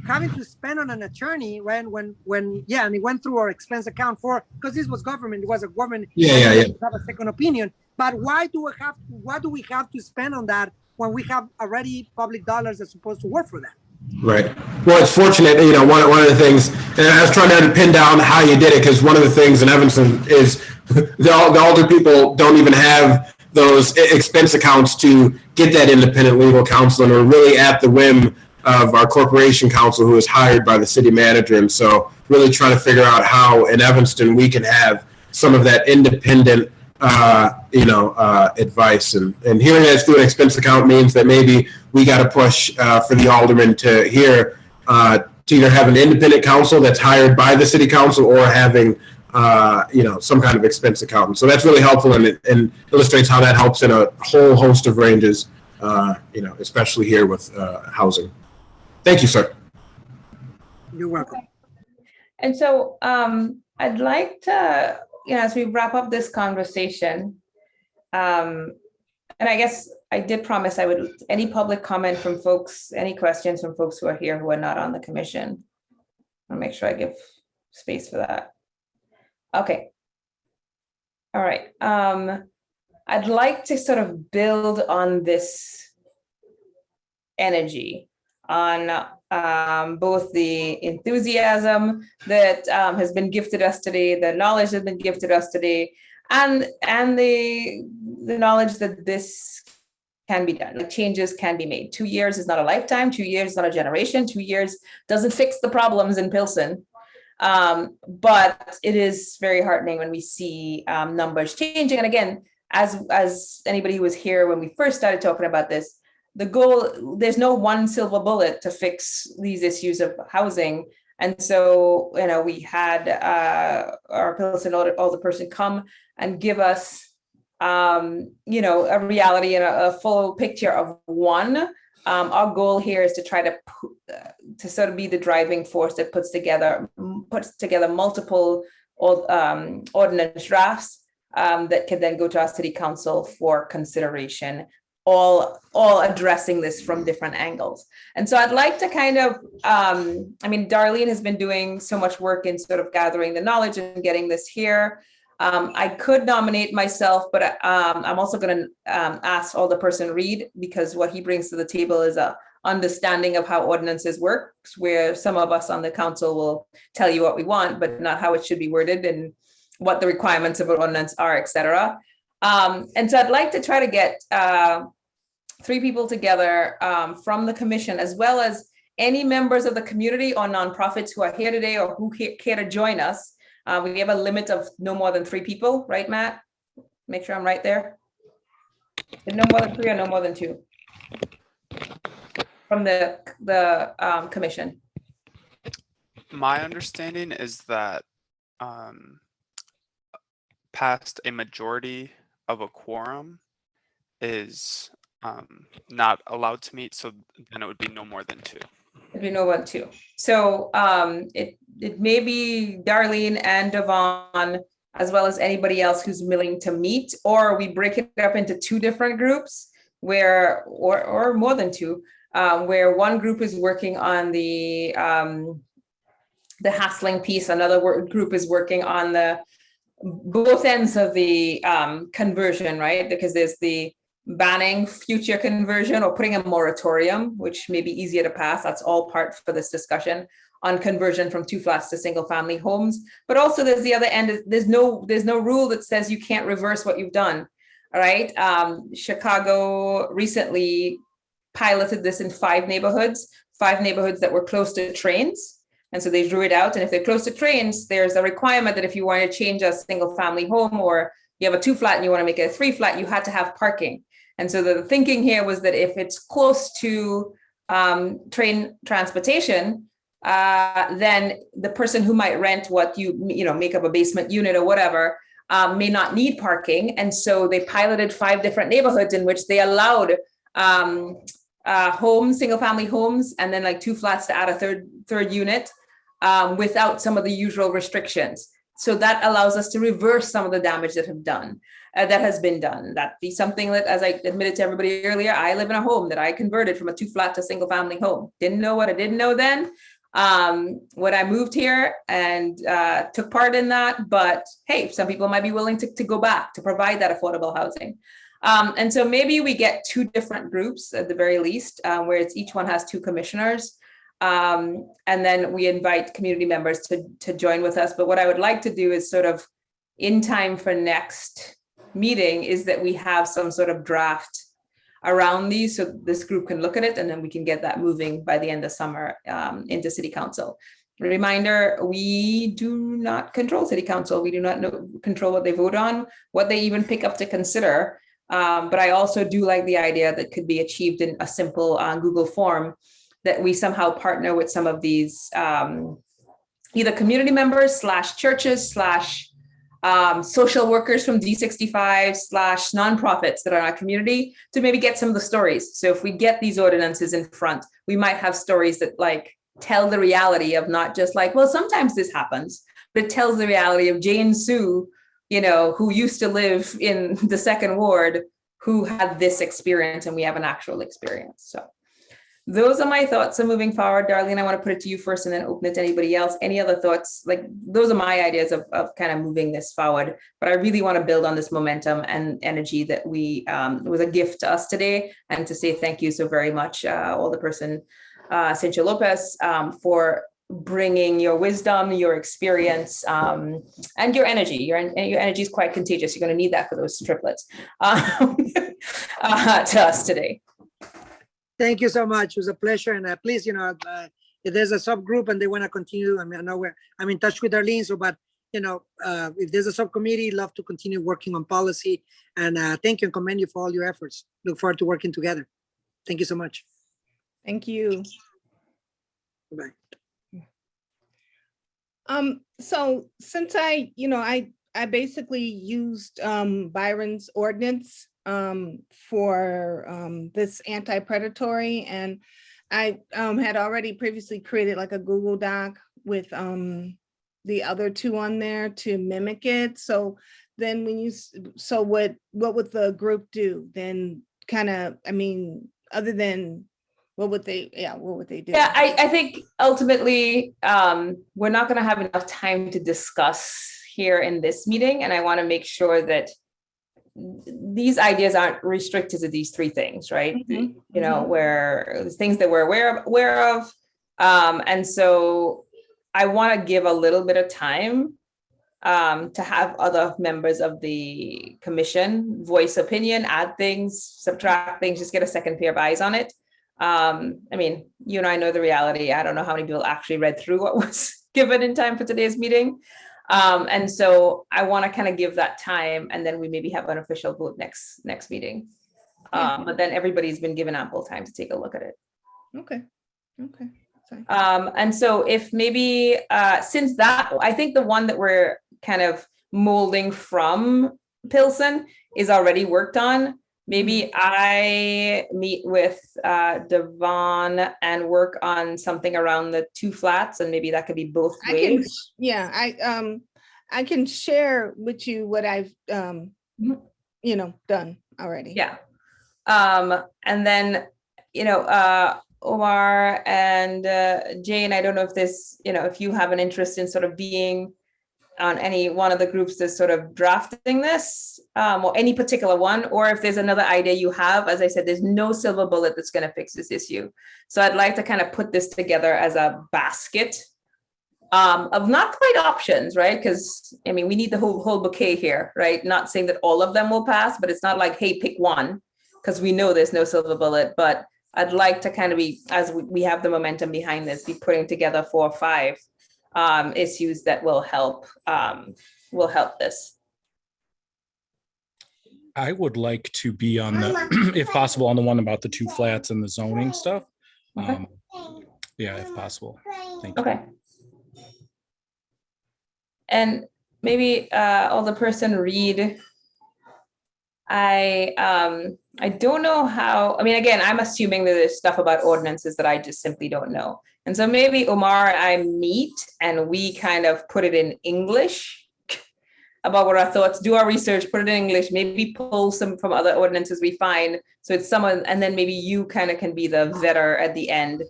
having to spend on an attorney and it went through our expense account because this was government. It was a government. Yeah. Have a second opinion. But why do we have to spend on that when we have already public dollars that's supposed to work for that? Right. Well, it's fortunate, one of the things, and I was trying to pin down how you did it, because one of the things in Evanston is the older people don't even have those expense accounts to get that independent legal counsel, and are really at the whim of our corporation counsel, who is hired by the city manager. And so really trying to figure out how in Evanston we can have some of that independent advice, and hearing that it's through an expense account means that maybe we got to push for the aldermen to hear to either have an independent counsel that's hired by the city council, or having some kind of expense accountant. So that's really helpful, and illustrates how that helps in a whole host of ranges, especially here with housing. Thank you, sir. You're welcome. And so I'd like to, as we wrap up this conversation, and I guess I did promise I would, any public comment from folks, any questions from folks who are here who are not on the commission. I'll make sure I give space for that. Okay. All right. I'd like to sort of build on this energy, on both the enthusiasm that has been gifted us today, the knowledge that's been gifted us today, and the knowledge that this can be done. The changes can be made. 2 years is not a lifetime. 2 years is not a generation. 2 years doesn't fix the problems in Pilsen. But it is very heartening when we see numbers changing. And again, as anybody who was here when we first started talking about this, the goal, there's no one silver bullet to fix these issues of housing. And so, we had our Pilsen alderperson come and give us, a reality and a full picture of one. Our goal here is to try to sort of be the driving force that puts together multiple ordinance drafts that can then go to our city council for consideration, all addressing this from different angles. And so I'd like to kind of, Darlene has been doing so much work in sort of gathering the knowledge and getting this here. I could nominate myself, but I'm also going to ask Alderperson Reed, because what he brings to the table is a understanding of how ordinances work, where some of us on the council will tell you what we want, but not how it should be worded and what the requirements of an ordinance are, et cetera. And so I'd like to try to get 3 people together from the commission, as well as any members of the community or nonprofits who are here today or who care to join us. We have a limit of no more than 3 people, right, Matt? Make sure I'm right there. No more than 3 or no more than 2 from the commission. My understanding is that past a majority of a quorum is not allowed to meet, so then it would be no more than 2. It'd be no more than 2. So it may be Darlene and Devon, as well as anybody else who's willing to meet, or we break it up into 2 different groups where, or more than 2, where one group is working on the hassling piece, another group is working on the both ends of the conversion, right? Because there's the banning future conversion or putting a moratorium, which may be easier to pass. That's all part for this discussion on conversion from 2 flats to single family homes. But also there's the other end. There's no rule that says you can't reverse what you've done. All right. Chicago recently piloted this in 5 neighborhoods that were close to trains. And so they drew it out. And if they're close to trains, there's a requirement that if you want to change a single family home, or you have a 2 flat and you want to make it a 3 flat, you had to have parking. And so the thinking here was that if it's close to train transportation, then the person who might rent what you make up a basement unit or whatever, may not need parking. And so they piloted 5 different neighborhoods in which they allowed homes, single family homes, and then like 2 flats to add a third unit without some of the usual restrictions. So that allows us to reverse some of the damage that has been done. That be something that, as I admitted to everybody earlier, I live in a home that I converted from a 2 flat to single family home. Didn't know what I didn't know then when I moved here, and took part in that. But hey, some people might be willing to go back to provide that affordable housing. And so maybe we get 2 different groups at the very least, where each one has 2 commissioners. And then we invite community members to join with us. But what I would like to do is sort of in time for next meeting is that we have some sort of draft around these, so this group can look at it, and then we can get that moving by the end of summer into city council. Reminder, we do not control city council. We do not control what they vote on, what they even pick up to consider. But I also do like the idea that could be achieved in a simple Google form, that we somehow partner with some of these either community members / churches / social workers from D65 / nonprofits that are in our community to maybe get some of the stories. So if we get these ordinances in front, we might have stories that like tell the reality of not just like, well, sometimes this happens, but it tells the reality of Jane Sue, you know, who used to live in the 2nd ward, who had this experience, and we have an actual experience. So those are my thoughts on moving forward. Darlene, I want to put it to you first and then open it to anybody else. Any other thoughts? Like, those are my ideas of kind of moving this forward, but I really want to build on this momentum and energy that was a gift to us today, and to say thank you so very much, Alderperson Cynthia Lopez, for bringing your wisdom, your experience, and your energy. Your energy is quite contagious. You're going to need that for those triplets to us today. Thank you so much. It was a pleasure. And please, if there's a subgroup and they want to continue, I mean, I know I'm in touch with Darlene, so, but, if there's a subcommittee, love to continue working on policy. And thank you and commend you for all your efforts. Look forward to working together. Thank you so much. Thank you. Bye. So since I basically used Byron's ordinance for this anti-predatory, and I had already previously created like a Google Doc with the other 2 on there to mimic it. So then what would the group do then? Kind of, I mean, other than what would they do? Yeah, I think ultimately we're not going to have enough time to discuss here in this meeting, and I want to make sure that these ideas aren't restricted to these 3 things, right? Mm-hmm. Where there's things that we're aware of. And so I want to give a little bit of time to have other members of the commission voice opinion, add things, subtract things, just get a second pair of eyes on it. I mean, you and I know the reality. I don't know how many people actually read through what was given in time for today's meeting. And so I want to kind of give that time, and then we maybe have an official vote next meeting. But then everybody's been given ample time to take a look at it. Okay. Sorry. And so if maybe, since that, I think the one that we're kind of molding from Pilsen is already worked on. Maybe I meet with Devon and work on something around the 2 flats, and maybe that could be both ways. I can share with you what I've done already. Yeah. And then, Omar and Jane, I don't know if this, if you have an interest in sort of being on any one of the groups that's sort of drafting this, or any particular one, or if there's another idea you have. As I said, there's no silver bullet that's going to fix this issue. So I'd like to kind of put this together as a basket of not quite options, right? Because I mean, we need the whole bouquet here, right? Not saying that all of them will pass, but it's not like, hey, pick one, because we know there's no silver bullet. But I'd like to kind of be, as we have the momentum behind this, be putting together 4 or 5 issues that will help this. I would like to be on the, if possible, on the one about the 2 flats and the zoning stuff. Okay. Yeah, if possible. Thank you. Okay. And maybe Alderperson Reed. I don't know how, I mean, again, I'm assuming that there's stuff about ordinances that I just simply don't know. And so maybe Omar and I meet and we kind of put it in English about what our thoughts, do our research, put it in English, maybe pull some from other ordinances we find. So it's someone, and then maybe you kind of can be the vetter at the end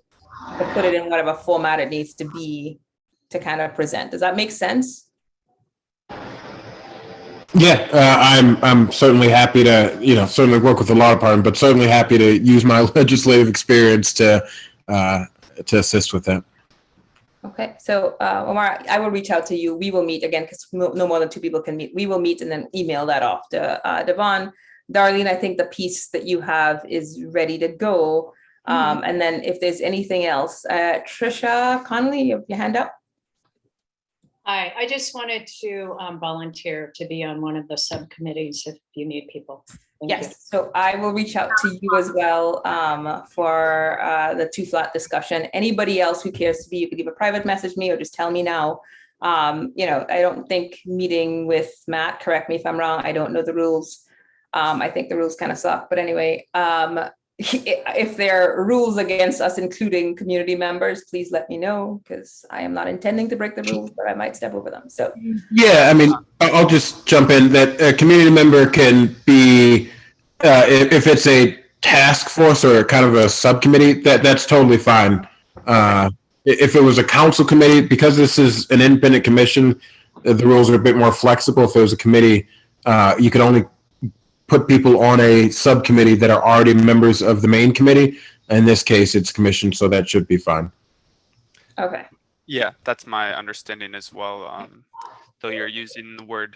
to put it in whatever format it needs to be to kind of present. Does that make sense? Yeah, I'm certainly happy to, certainly work with the law department, but certainly happy to use my legislative experience to assist with that. Okay, so Omar, I will reach out to you. We will meet again because no more than 2 people can meet. We will meet and then email that off to Devon. Darlene, I think the piece that you have is ready to go. And then if there's anything else, Trisha Connolly, you have your hand up. Hi, I just wanted to volunteer to be on one of the subcommittees if you need people. Thank you. Yes, so I will reach out to you as well for the 2 flat discussion. Anybody else who cares to be, you could either private message me or just tell me now. I don't think meeting with Matt, correct me if I'm wrong, I don't know the rules. I think the rules kind of suck, but anyway, if there are rules against us including community members, please let me know because I am not intending to break the rules, but I might step over them. So yeah, I mean, I'll just jump in that a community member can be, if it's a task force or kind of a subcommittee, that's totally fine. If it was a council committee, because this is an independent commission, the rules are a bit more flexible. If it was a committee, you could only put people on a subcommittee that are already members of the main committee. In this case, it's commission, so that should be fine. okay. Yeah, that's my understanding as well. Though you're using the word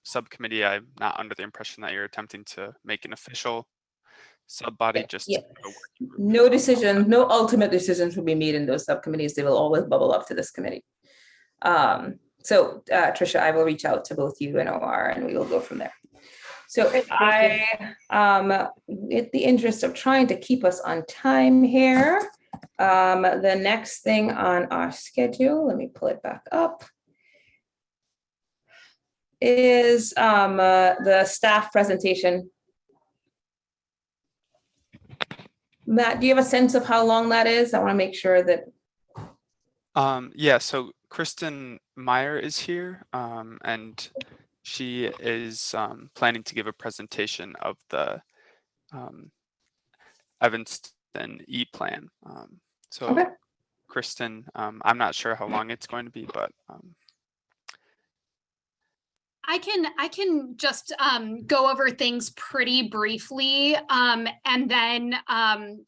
subcommittee, I'm not under the impression that you're attempting to make an official sub-body. Just yeah. No decision, no ultimate decisions will be made in those subcommittees. They will always bubble up to this committee. So Trisha, I will reach out to both you and OR and we will go from there. So in the interest of trying to keep us on time here, the next thing on our schedule, let me pull it back up, is the staff presentation. Matt, do you have a sense of how long that is? I want to make sure that. Yeah, so Kristen Meyer is here and she is planning to give a presentation of the Evanston EPLAN. So okay. Kristen, I'm not sure how long it's going to be, but I can just go over things pretty briefly, and then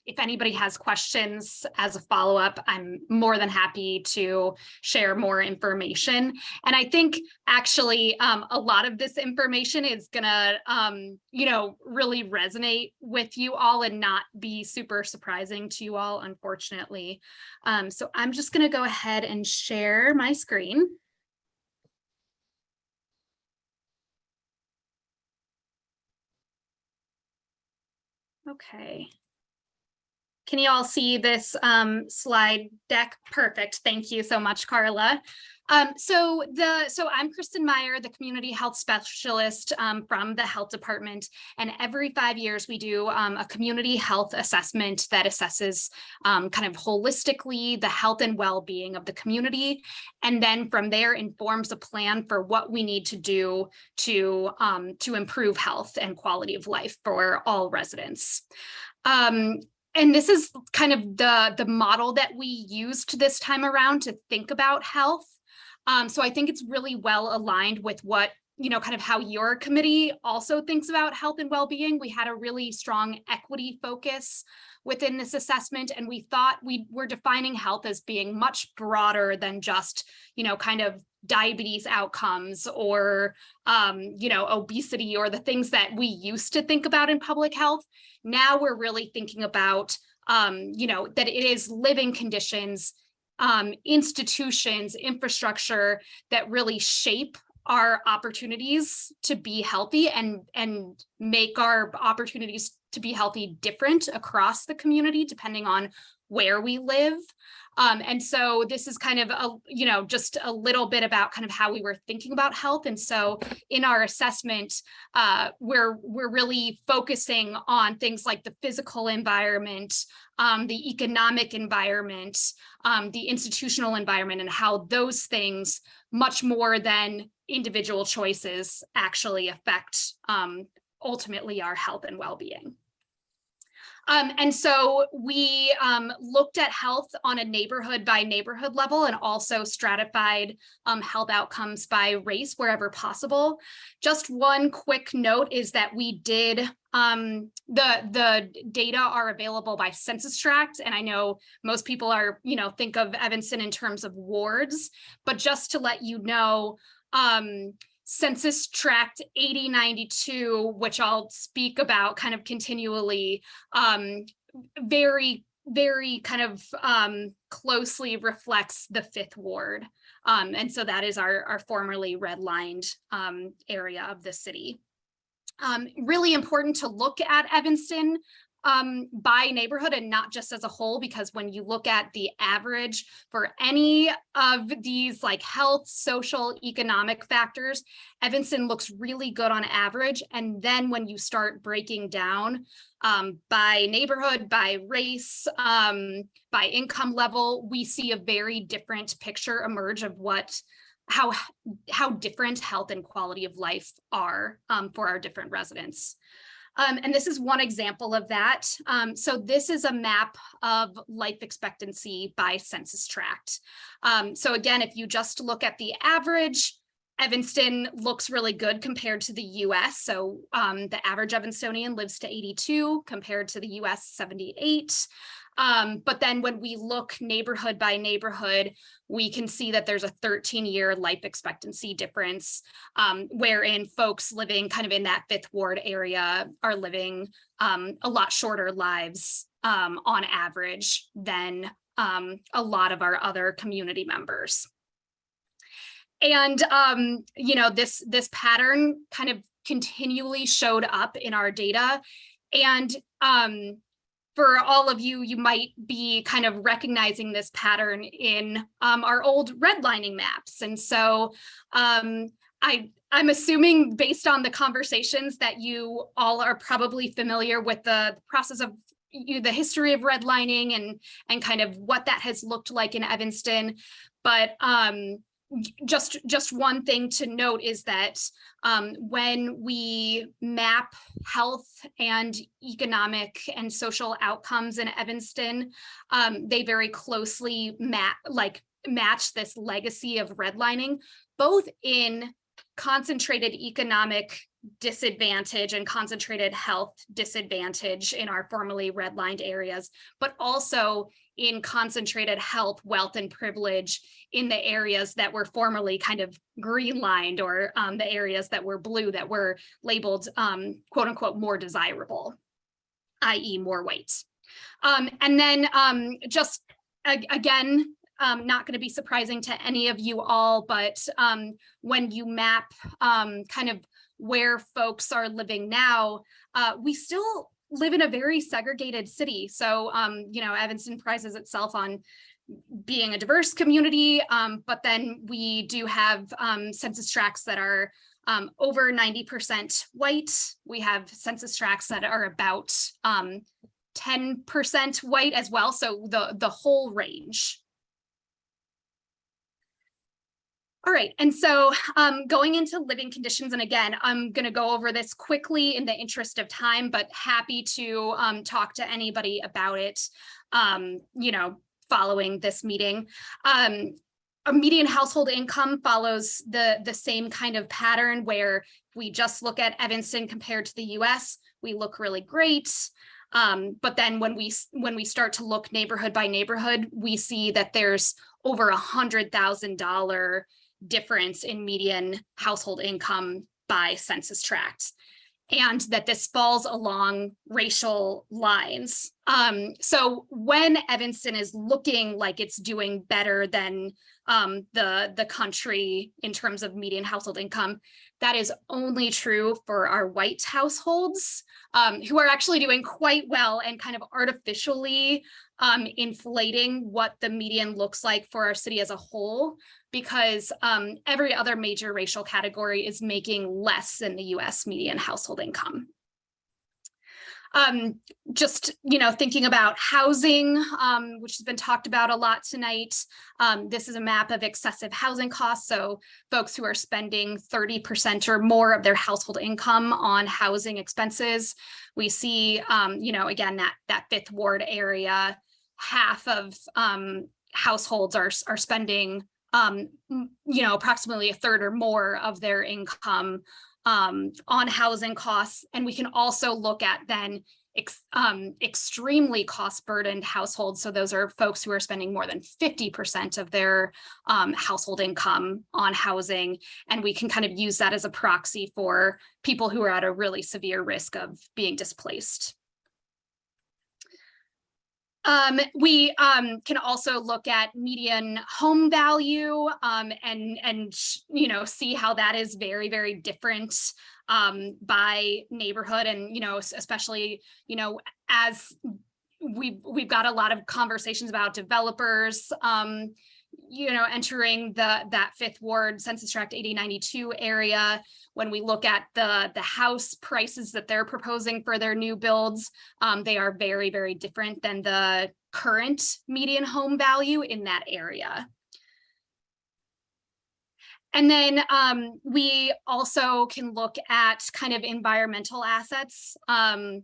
if anybody has questions as a follow-up, I'm more than happy to share more information. And I think actually a lot of this information is gonna really resonate with you all and not be super surprising to you all, unfortunately. So I'm just gonna go ahead and share my screen. Okay. Can you all see this slide deck? Perfect. Thank you so much, Carla. So I'm Kristen Meyer, the community health specialist from the health department. And every 5 years we do a community health assessment that assesses kind of holistically the health and well-being of the community. And then from there informs a plan for what we need to do to improve health and quality of life for all residents. And this is kind of the model that we used this time around to think about health. So I think it's really well aligned with what, kind of how your committee also thinks about health and well-being. We had a really strong equity focus within this assessment, and we thought we were defining health as being much broader than just, kind of diabetes outcomes or, obesity or the things that we used to think about in public health. Now we're really thinking about, that it is living conditions, institutions, infrastructure that really shape our opportunities to be healthy and make our opportunities to be healthy different across the community depending on where we live. And so this is kind of just a little bit about kind of how we were thinking about health. And so in our assessment, we're really focusing on things like the physical environment, the economic environment, the institutional environment, and how those things, much more than individual choices, actually affect ultimately our health and well-being. And so we looked at health on a neighborhood by neighborhood level and also stratified health outcomes by race wherever possible. Just one quick note is that we did, the data are available by Census Tract. And I know most people are, think of Evanston in terms of wards, but just to let you know, Census Tract 8092, which I'll speak about kind of continually, very, very kind of closely reflects the 5th ward. And so that is our formerly redlined area of the city. Really important to look at Evanston by neighborhood and not just as a whole, because when you look at the average for any of these like health, social, economic factors, Evanston looks really good on average. And then when you start breaking down by neighborhood, by race, by income level, we see a very different picture emerge of how different health and quality of life are for our different residents. And this is one example of that. So this is a map of life expectancy by Census Tract. So again, if you just look at the average, Evanston looks really good compared to the US. So the average Evanstonian lives to 82 compared to the US 78. But then when we look neighborhood by neighborhood, we can see that there's a 13-year life expectancy difference, wherein folks living kind of in that 5th ward area are living a lot shorter lives on average than a lot of our other community members. And, this pattern kind of continually showed up in our data. And for all of you, you might be kind of recognizing this pattern in our old redlining maps. And so I'm assuming based on the conversations that you all are probably familiar with the process of the history of redlining and kind of what that has looked like in Evanston. But just one thing to note is that when we map health and economic and social outcomes in Evanston, they very closely match this legacy of redlining, both in concentrated economic disadvantage and concentrated health disadvantage in our formerly redlined areas, but also in concentrated health, wealth, and privilege in the areas that were formerly kind of green lined, or the areas that were blue that were labeled quote unquote more desirable, i.e. more white. And then just again, not going to be surprising to any of you all, but when you map kind of where folks are living now, we still live in a very segregated city. So, Evanston prides itself on being a diverse community, but then we do have census tracts that are over 90% white. We have census tracts that are about 10% white as well. So the whole range. All right, and so going into living conditions, and again, I'm going to go over this quickly in the interest of time, but happy to talk to anybody about it, following this meeting. A median household income follows the same kind of pattern where we just look at Evanston compared to the US, we look really great. But then when we start to look neighborhood by neighborhood, we see that there's over $100,000 difference in median household income by census tract, and that this falls along racial lines. So when Evanston is looking like it's doing better than the country in terms of median household income, that is only true for our white households, who are actually doing quite well and kind of artificially inflating what the median looks like for our city as a whole, because every other major racial category is making less than the US median household income. Just, thinking about housing, which has been talked about a lot tonight. This is a map of excessive housing costs. So folks who are spending 30% or more of their household income on housing expenses. We see, again, that Fifth Ward area, half of households are spending, approximately a third or more of their income on housing costs. And we can also look at then extremely cost burdened households. So those are folks who are spending more than 50% of their household income on housing. And we can kind of use that as a proxy for people who are at a really severe risk of being displaced. We can also look at median home value and see how that is very, very different by neighborhood, and especially as we've got a lot of conversations about developers entering that Fifth Ward Census Tract 8092 area. When we look at the house prices that they're proposing for their new builds, they are very, very different than the current median home value in that area. And then we also can look at kind of environmental assets.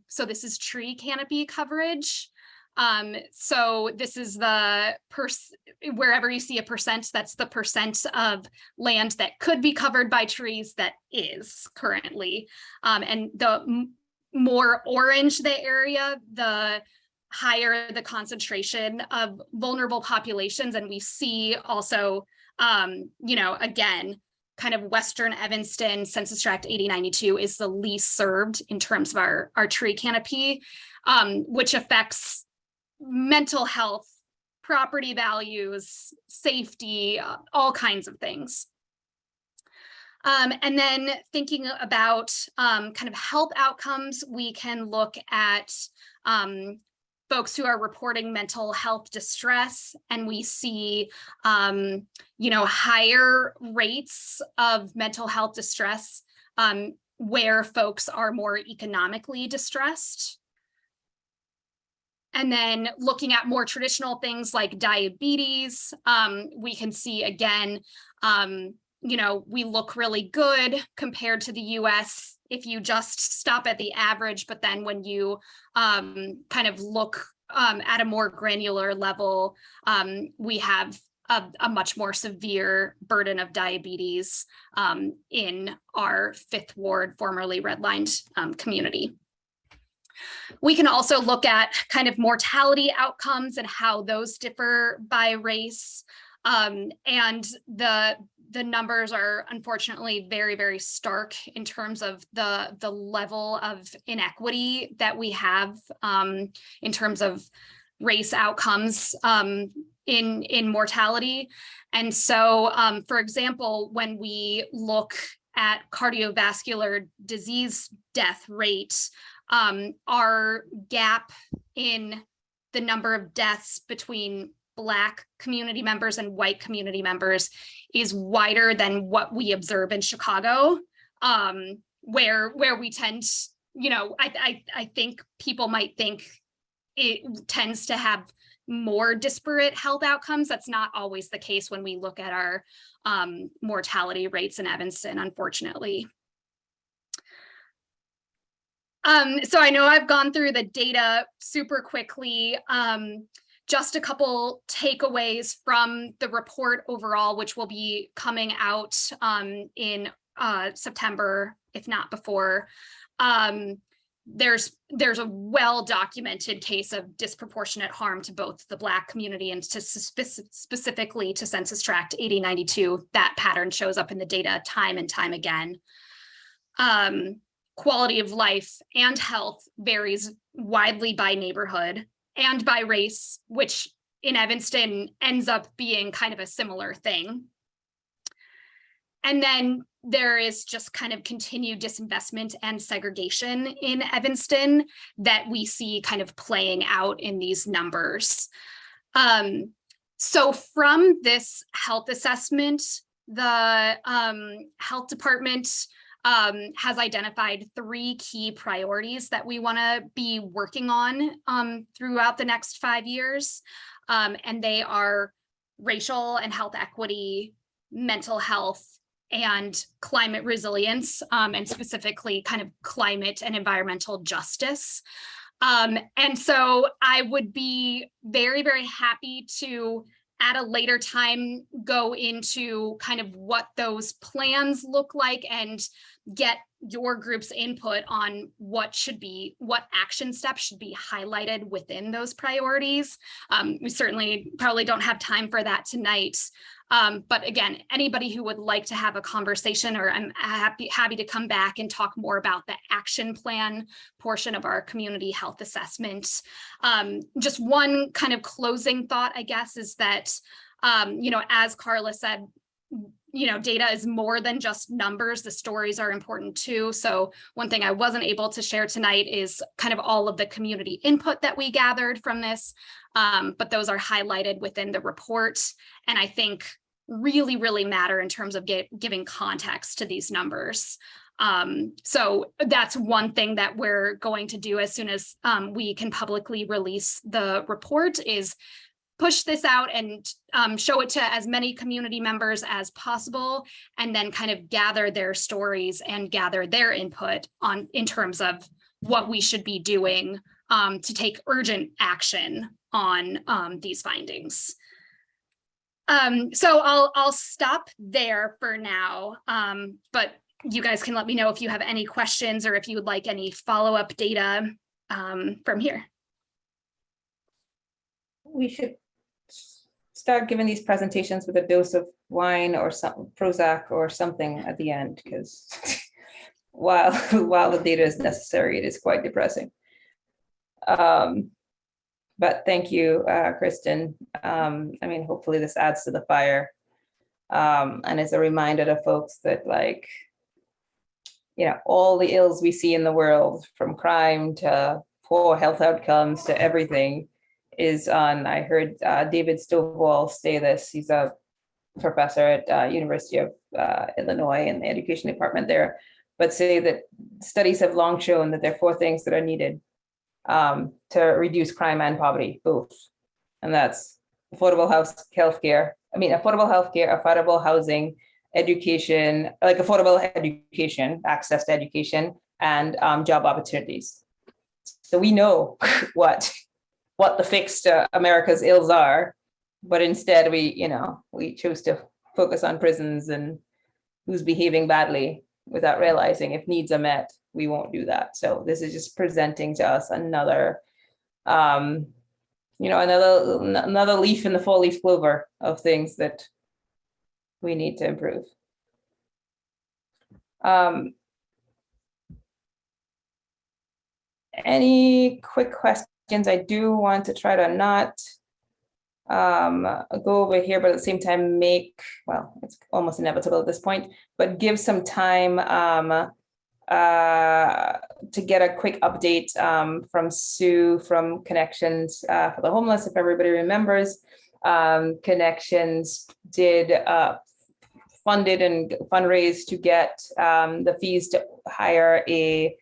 So this is tree canopy coverage. So this is the wherever you see a percent, that's the percent of land that could be covered by trees that is currently. And the more orange the area, the higher the concentration of vulnerable populations. And we see also, again, kind of Western Evanston, Census Tract 8092 is the least served in terms of our tree canopy, which affects mental health, property values, safety, all kinds of things. And then thinking about kind of health outcomes, we can look at folks who are reporting mental health distress, and we see higher rates of mental health distress where folks are more economically distressed. And then looking at more traditional things like diabetes, we can see again, we look really good compared to the US if you just stop at the average, but then when you kind of look at a more granular level, we have a much more severe burden of diabetes in our Fifth Ward, formerly redlined community. We can also look at kind of mortality outcomes and how those differ by race. And the numbers are unfortunately very, very stark in terms of the level of inequity that we have in terms of race outcomes in mortality. And so, for example, when we look at cardiovascular disease death rate, our gap in the number of deaths between Black community members and white community members is wider than what we observe in Chicago, where we tend, I think people might think it tends to have more disparate health outcomes. That's not always the case when we look at our mortality rates in Evanston, unfortunately. So I know I've gone through the data super quickly. Just a couple takeaways from the report overall, which will be coming out in September, if not before. There's a well-documented case of disproportionate harm to both the Black community and to specifically to Census Tract 8092. That pattern shows up in the data time and time again. Quality of life and health varies widely by neighborhood. and by race, which in Evanston ends up being kind of a similar thing. And then there is just kind of continued disinvestment and segregation in Evanston that we see kind of playing out in these numbers. So from this health assessment, the health department has identified 3 key priorities that we want to be working on throughout the next 5 years. And they are racial and health equity, mental health, and climate resilience, and specifically kind of climate and environmental justice. And so I would be very, very happy to, at a later time, go into kind of what those plans look like and get your group's input on what action steps should be highlighted within those priorities. We certainly probably don't have time for that tonight. But again, anybody who would like to have a conversation, or I'm happy to come back and talk more about the action plan portion of our community health assessment. Just one kind of closing thought, I guess, is that, as Carla said, data is more than just numbers. The stories are important too. So one thing I wasn't able to share tonight is kind of all of the community input that we gathered from this, but those are highlighted within the report. And I think really, really matter in terms of giving context to these numbers. So that's one thing that we're going to do as soon as we can publicly release the report, is push this out and show it to as many community members as possible, and then kind of gather their stories and gather their input in terms of what we should be doing to take urgent action on these findings. So I'll stop there for now, but you guys can let me know if you have any questions or if you would like any follow-up data from here. We should start giving these presentations with a dose of wine or some Prozac or something at the end, because while the data is necessary, it is quite depressing. But thank you, Kristen. Hopefully this adds to the fire, and is a reminder to folks that, all the ills we see in the world, from crime to poor health outcomes to everything, is on. I heard David Stovall say this. He's a professor at University of Illinois in the education department there, but say that studies have long shown that there are 4 things that are needed to reduce crime and poverty, both. And that's affordable healthcare, affordable housing, education, affordable education, access to education, and job opportunities. So we know what the fix to America's ills are, but instead we choose to focus on prisons and who's behaving badly without realizing if needs are met, we won't do that. So this is just presenting to us another, another leaf in the 4-leaf clover of things that we need to improve. Any quick questions? I do want to try to not go over here, but at the same time it's almost inevitable at this point, but give some time to get a quick update from Sue from Connections for the Homeless. If everybody remembers, Connections did funded and fundraised to get the fees to hire a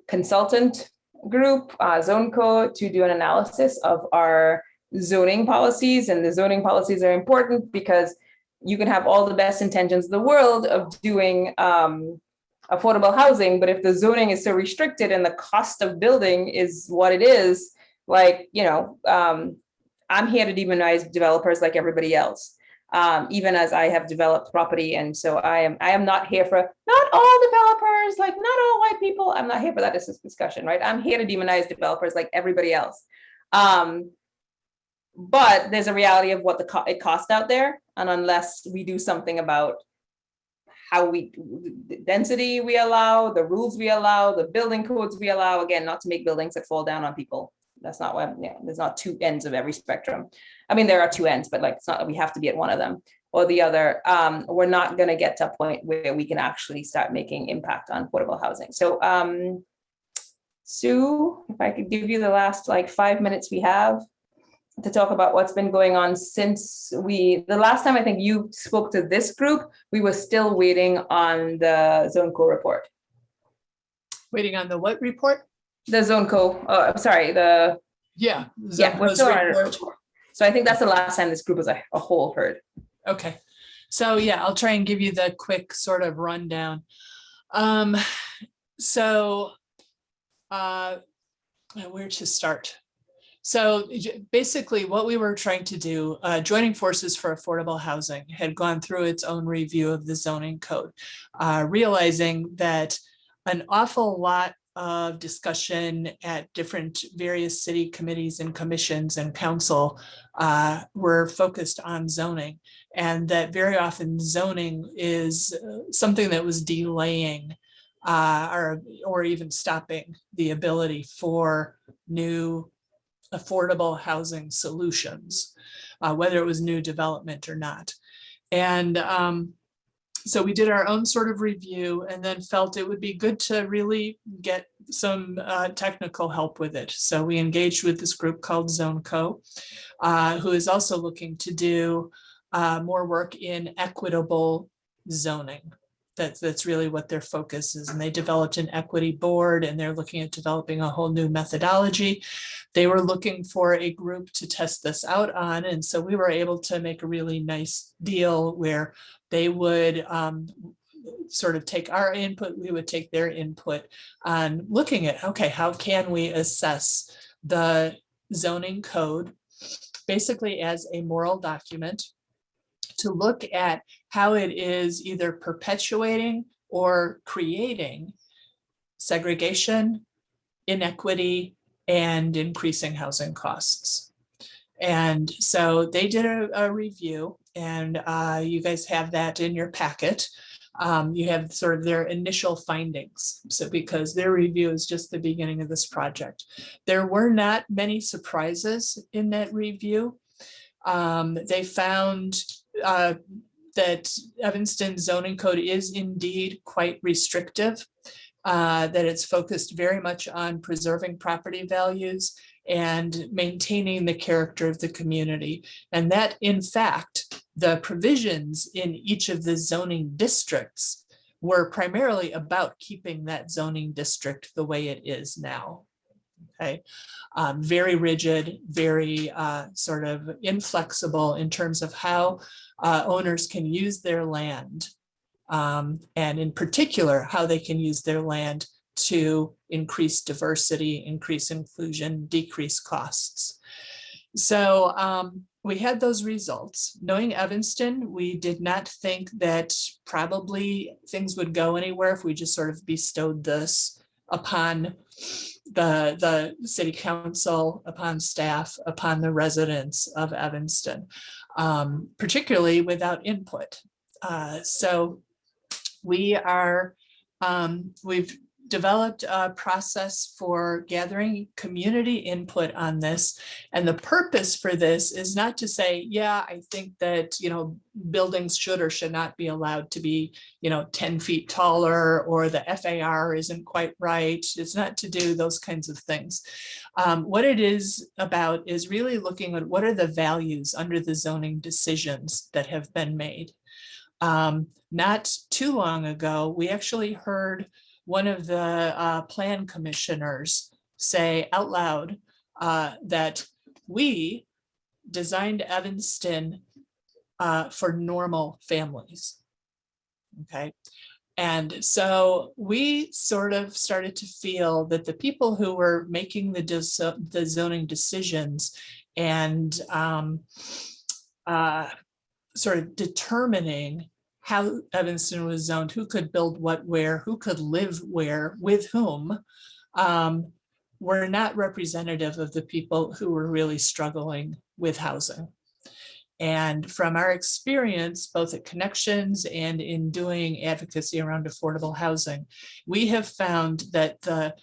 consultant group, ZoneCo, to do an analysis of our zoning policies. And the zoning policies are important because you can have all the best intentions in the world of doing affordable housing, but if the zoning is so restricted and the cost of building is what it is, I'm here to demonize developers like everybody else, even as I have developed property. And so I am not here for not all developers, not all white people. I'm not here for that discussion, right? I'm here to demonize developers like everybody else. But there's a reality of what it costs out there. And unless we do something about how the density we allow, the rules we allow, the building codes we allow, again, not to make buildings that fall down on people, That's not what, yeah, there's not two ends of every spectrum. I mean, there are two ends, but like, it's not that we have to be at one of them or the other. We're not going to get to a point where we can actually start making impact on affordable housing. So, Sue, if I could give you the last like 5 minutes we have to talk about what's been going on since the last time I think you spoke to this group, we were still waiting on the Zone Co report. Waiting on the what report? The Zone Co, I'm sorry, we're still on it. So I think that's the last time this group as a whole heard. Okay, so yeah, I'll try and give you the quick sort of rundown. Where to start? So basically what we were trying to do, Joining Forces for Affordable Housing had gone through its own review of the zoning code, realizing that an awful lot of discussion at different various city committees and commissions and council were focused on zoning, and that very often zoning is something that was delaying or even stopping the ability for new affordable housing solutions, whether it was new development or not. And so we did our own sort of review and then felt it would be good to really get some technical help with it. So we engaged with this group called Zone Co, who is also looking to do more work in equitable zoning. That's really what their focus is. And they developed an equity board, and they're looking at developing a whole new methodology. They were looking for a group to test this out on. And so we were able to make a really nice deal where they would sort of take our input, we would take their input on looking at, okay, how can we assess the zoning code basically as a moral document to look at how it is either perpetuating or creating segregation, inequity, and increasing housing costs. And so they did a review, and you guys have that in your packet. You have sort of their initial findings. So because their review is just the beginning of this project. There were not many surprises in that review. They found that Evanston zoning code is indeed quite restrictive, that it's focused very much on preserving property values and maintaining the character of the community. And that, in fact, the provisions in each of the zoning districts were primarily about keeping that zoning district the way it is now. Okay, very rigid, very sort of inflexible in terms of how owners can use their land, and in particular, how they can use their land to increase diversity, increase inclusion, decrease costs. So we had those results. Knowing Evanston, we did not think that probably things would go anywhere if we just sort of bestowed this upon the city council, upon staff, upon the residents of Evanston, particularly without input. So we've developed a process for gathering community input on this. And the purpose for this is not to say, yeah, I think that, buildings should or should not be allowed to be, 10 feet taller, or the FAR isn't quite right. It's not to do those kinds of things. What it is about is really looking at what are the values under the zoning decisions that have been made. Not too long ago, we actually heard one of the plan commissioners say out loud that we designed Evanston for normal families. Okay. And so we sort of started to feel that the people who were making the zoning decisions and sort of determining how Evanston was zoned, who could build what where, who could live where, with whom, were not representative of the people who were really struggling with housing. And from our experience, both at Connections and in doing advocacy around affordable housing, we have found that the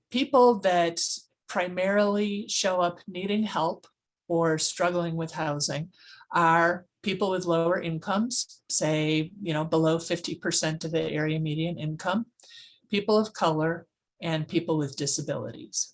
people that primarily show up needing help or struggling with housing are people with lower incomes, say, below 50% of the area median income, people of color, and people with disabilities.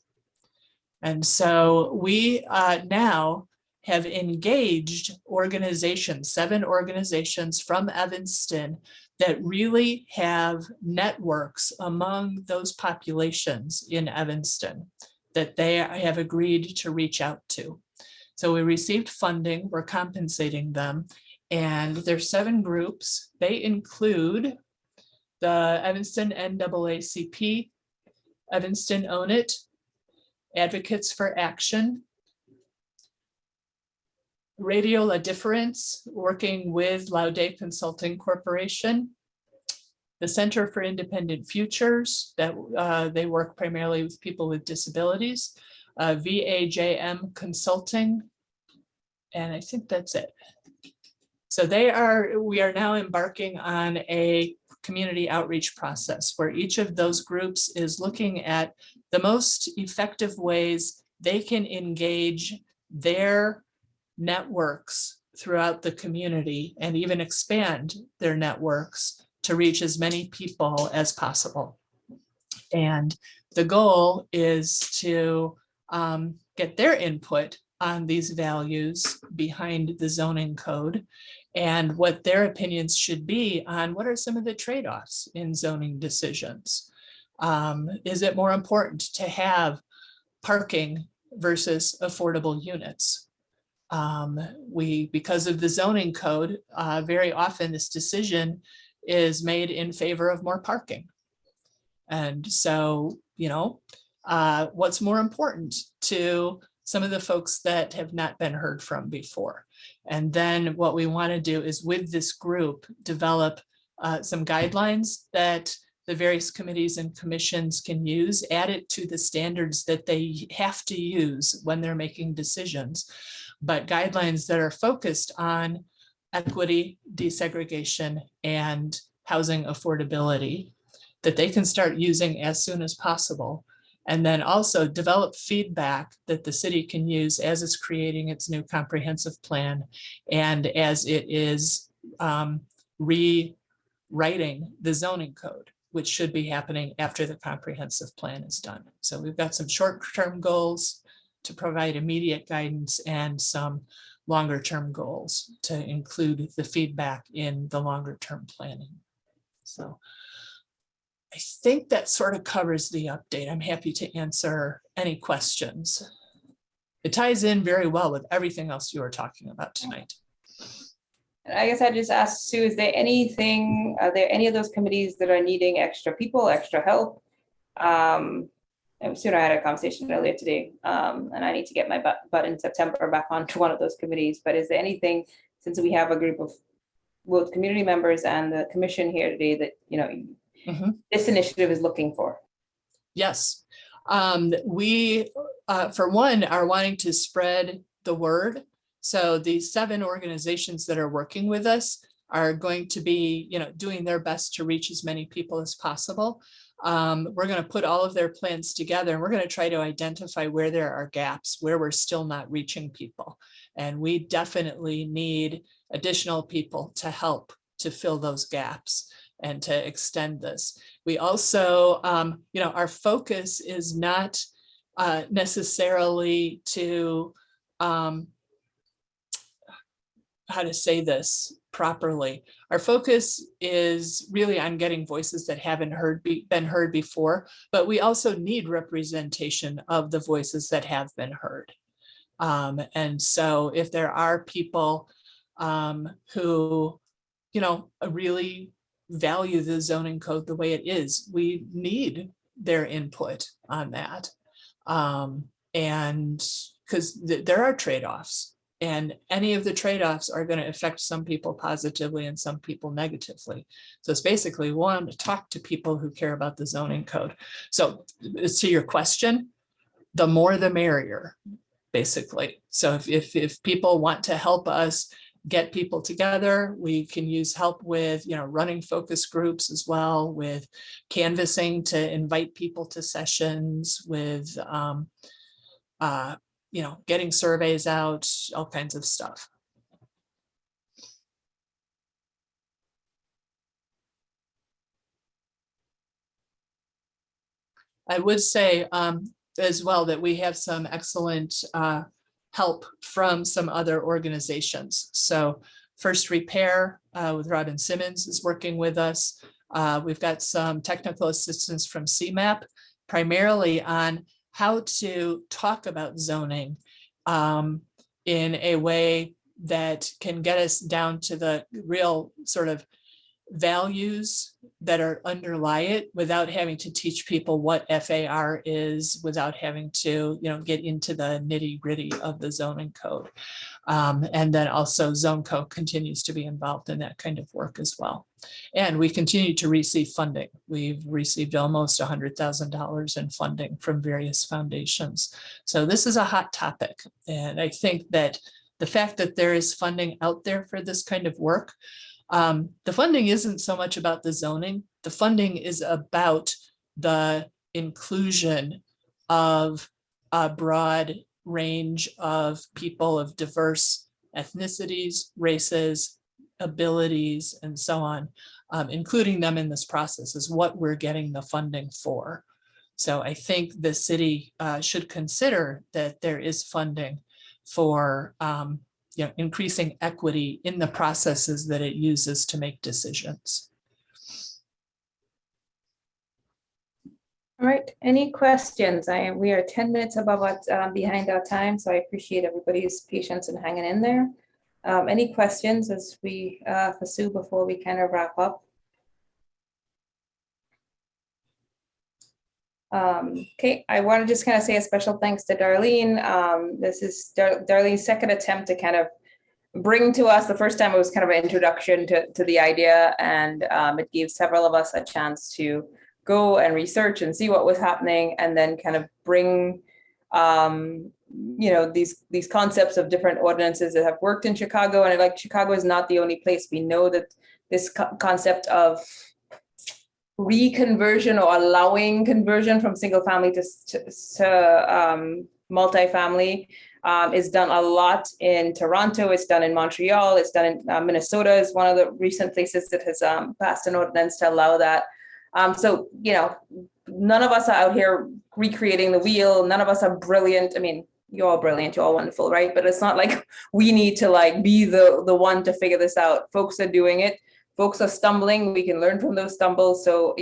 And so we now have engaged organizations, 7 organizations from Evanston that really have networks among those populations in Evanston that they have agreed to reach out to. So we received funding, we're compensating them, and there's 7 groups. They include the Evanston NAACP, Evanston Own It, Advocates for Action, Radio La Difference, working with Laude Consulting Corporation, the Center for Independent Futures, that they work primarily with people with disabilities, VAJM Consulting, and I think that's it. So we are now embarking on a community outreach process where each of those groups is looking at the most effective ways they can engage their networks throughout the community and even expand their networks to reach as many people as possible. And the goal is to get their input on these values behind the zoning code and what their opinions should be on what are some of the trade-offs in zoning decisions. Is it more important to have parking versus affordable units? Because of the zoning code, very often this decision is made in favor of more parking. And so, what's more important to some of the folks that have not been heard from before? And then what we want to do is with this group, develop some guidelines that the various committees and commissions can use, add it to the standards that they have to use when they're making decisions, but guidelines that are focused on equity, desegregation, and housing affordability that they can start using as soon as possible. And then also develop feedback that the city can use as it's creating its new comprehensive plan and as it is rewriting the zoning code, which should be happening after the comprehensive plan is done. So we've got some short-term goals to provide immediate guidance and some longer-term goals to include the feedback in the longer-term planning. So I think that sort of covers the update. I'm happy to answer any questions. It ties in very well with everything else you were talking about tonight. And I guess I just asked Sue, are there any of those committees that are needing extra people, extra help? Sue and I had a conversation earlier today, and I need to get my butt in September back onto one of those committees. But is there anything, since we have a group of both community members and the commission here today, that this initiative is looking for? Yes, we, for one, are wanting to spread the word. So these 7 organizations that are working with us are going to be, doing their best to reach as many people as possible. We're going to put all of their plans together and we're going to try to identify where there are gaps, where we're still not reaching people. And we definitely need additional people to help to fill those gaps and to extend this. We also, our focus is not necessarily to, how to say this properly. Our focus is really on getting voices that haven't been heard before, but we also need representation of the voices that have been heard. And so if there are people who, really value the zoning code the way it is, we need their input on that. And because there are trade-offs. And any of the trade-offs are going to affect some people positively and some people negatively. So it's basically we want to talk to people who care about the zoning code. So to your question, the more the merrier, basically. So if people want to help us get people together, we can use help with running focus groups as well, with canvassing to invite people to sessions, with getting surveys out, all kinds of stuff. I would say as well that we have some excellent help from some other organizations. So First Repair with Robin Simmons is working with us. We've got some technical assistance from CMAP, primarily on how to talk about zoning in a way that can get us down to the real sort of values that are underlie it without having to teach people what FAR is, without having to, get into the nitty gritty of the zoning code. And then also Zone Co continues to be involved in that kind of work as well. And we continue to receive funding. We've received almost $100,000 in funding from various foundations. So this is a hot topic. And I think that the fact that there is funding out there for this kind of work, the funding isn't so much about the zoning. The funding is about the inclusion of a broad range of people of diverse ethnicities, races, abilities, and so on, including them in this process is what we're getting the funding for. So I think the city should consider that there is funding for increasing equity in the processes that it uses to make decisions. All right, any questions? We are 10 minutes above behind our time, so I appreciate everybody's patience and hanging in there. Any questions as we pursue before we kind of wrap up? Okay, I want to just kind of say a special thanks to Darlene. This is Darlene's second attempt to kind of bring to us. The first time it was kind of an introduction to the idea, and it gave several of us a chance to go and research and see what was happening, and then kind of bring these concepts of different ordinances that have worked in Chicago. And like, Chicago is not the only place. We know that this concept of reconversion or allowing conversion from single family to multifamily is done a lot in Toronto. It's done in Montreal. It's done in Minnesota is one of the recent places that has passed an ordinance to allow that. So, none of us are out here recreating the wheel. None of us are brilliant. I mean, you're all brilliant, you're all wonderful, right? But it's not like we need to be the one to figure this out. Folks are doing it. Folks are stumbling. We can learn from those stumbles. So,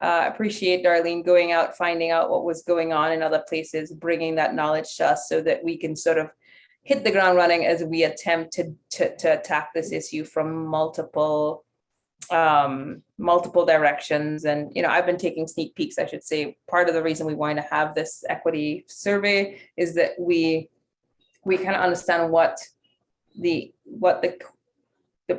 appreciate Darlene going out, finding out what was going on in other places, bringing that knowledge to us so that we can sort of hit the ground running as we attempt to attack this issue from multiple directions. And I've been taking sneak peeks, I should say. Part of the reason we want to have this equity survey is that we kind of understand what the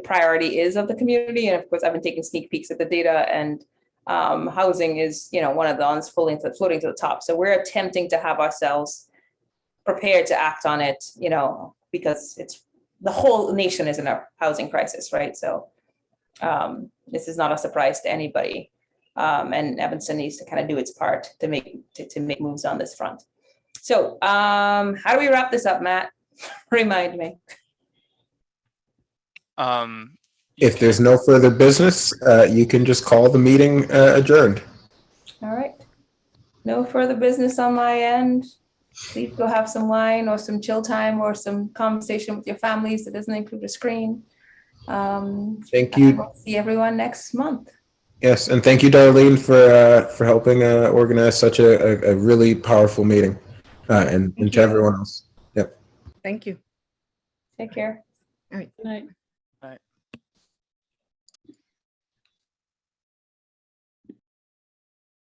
priority is of the community. And of course, I've been taking sneak peeks at the data, and housing is one of the ones floating to the top. So we're attempting to have ourselves prepared to act on it, because it's the whole nation is in a housing crisis, right? So this is not a surprise to anybody, and Evanston needs to kind of do its part to make moves on this front. So how do we wrap this up, Matt? Remind me. If there's no further business, you can just call the meeting adjourned. All right. No further business on my end. Please go have some wine or some chill time or some conversation with your families that doesn't include a screen. Thank you. We'll see everyone next month. Yes, and thank you, Darlene, for helping organize such a really powerful meeting, and to everyone else. Yep. Thank you. Take care. All right. Good night.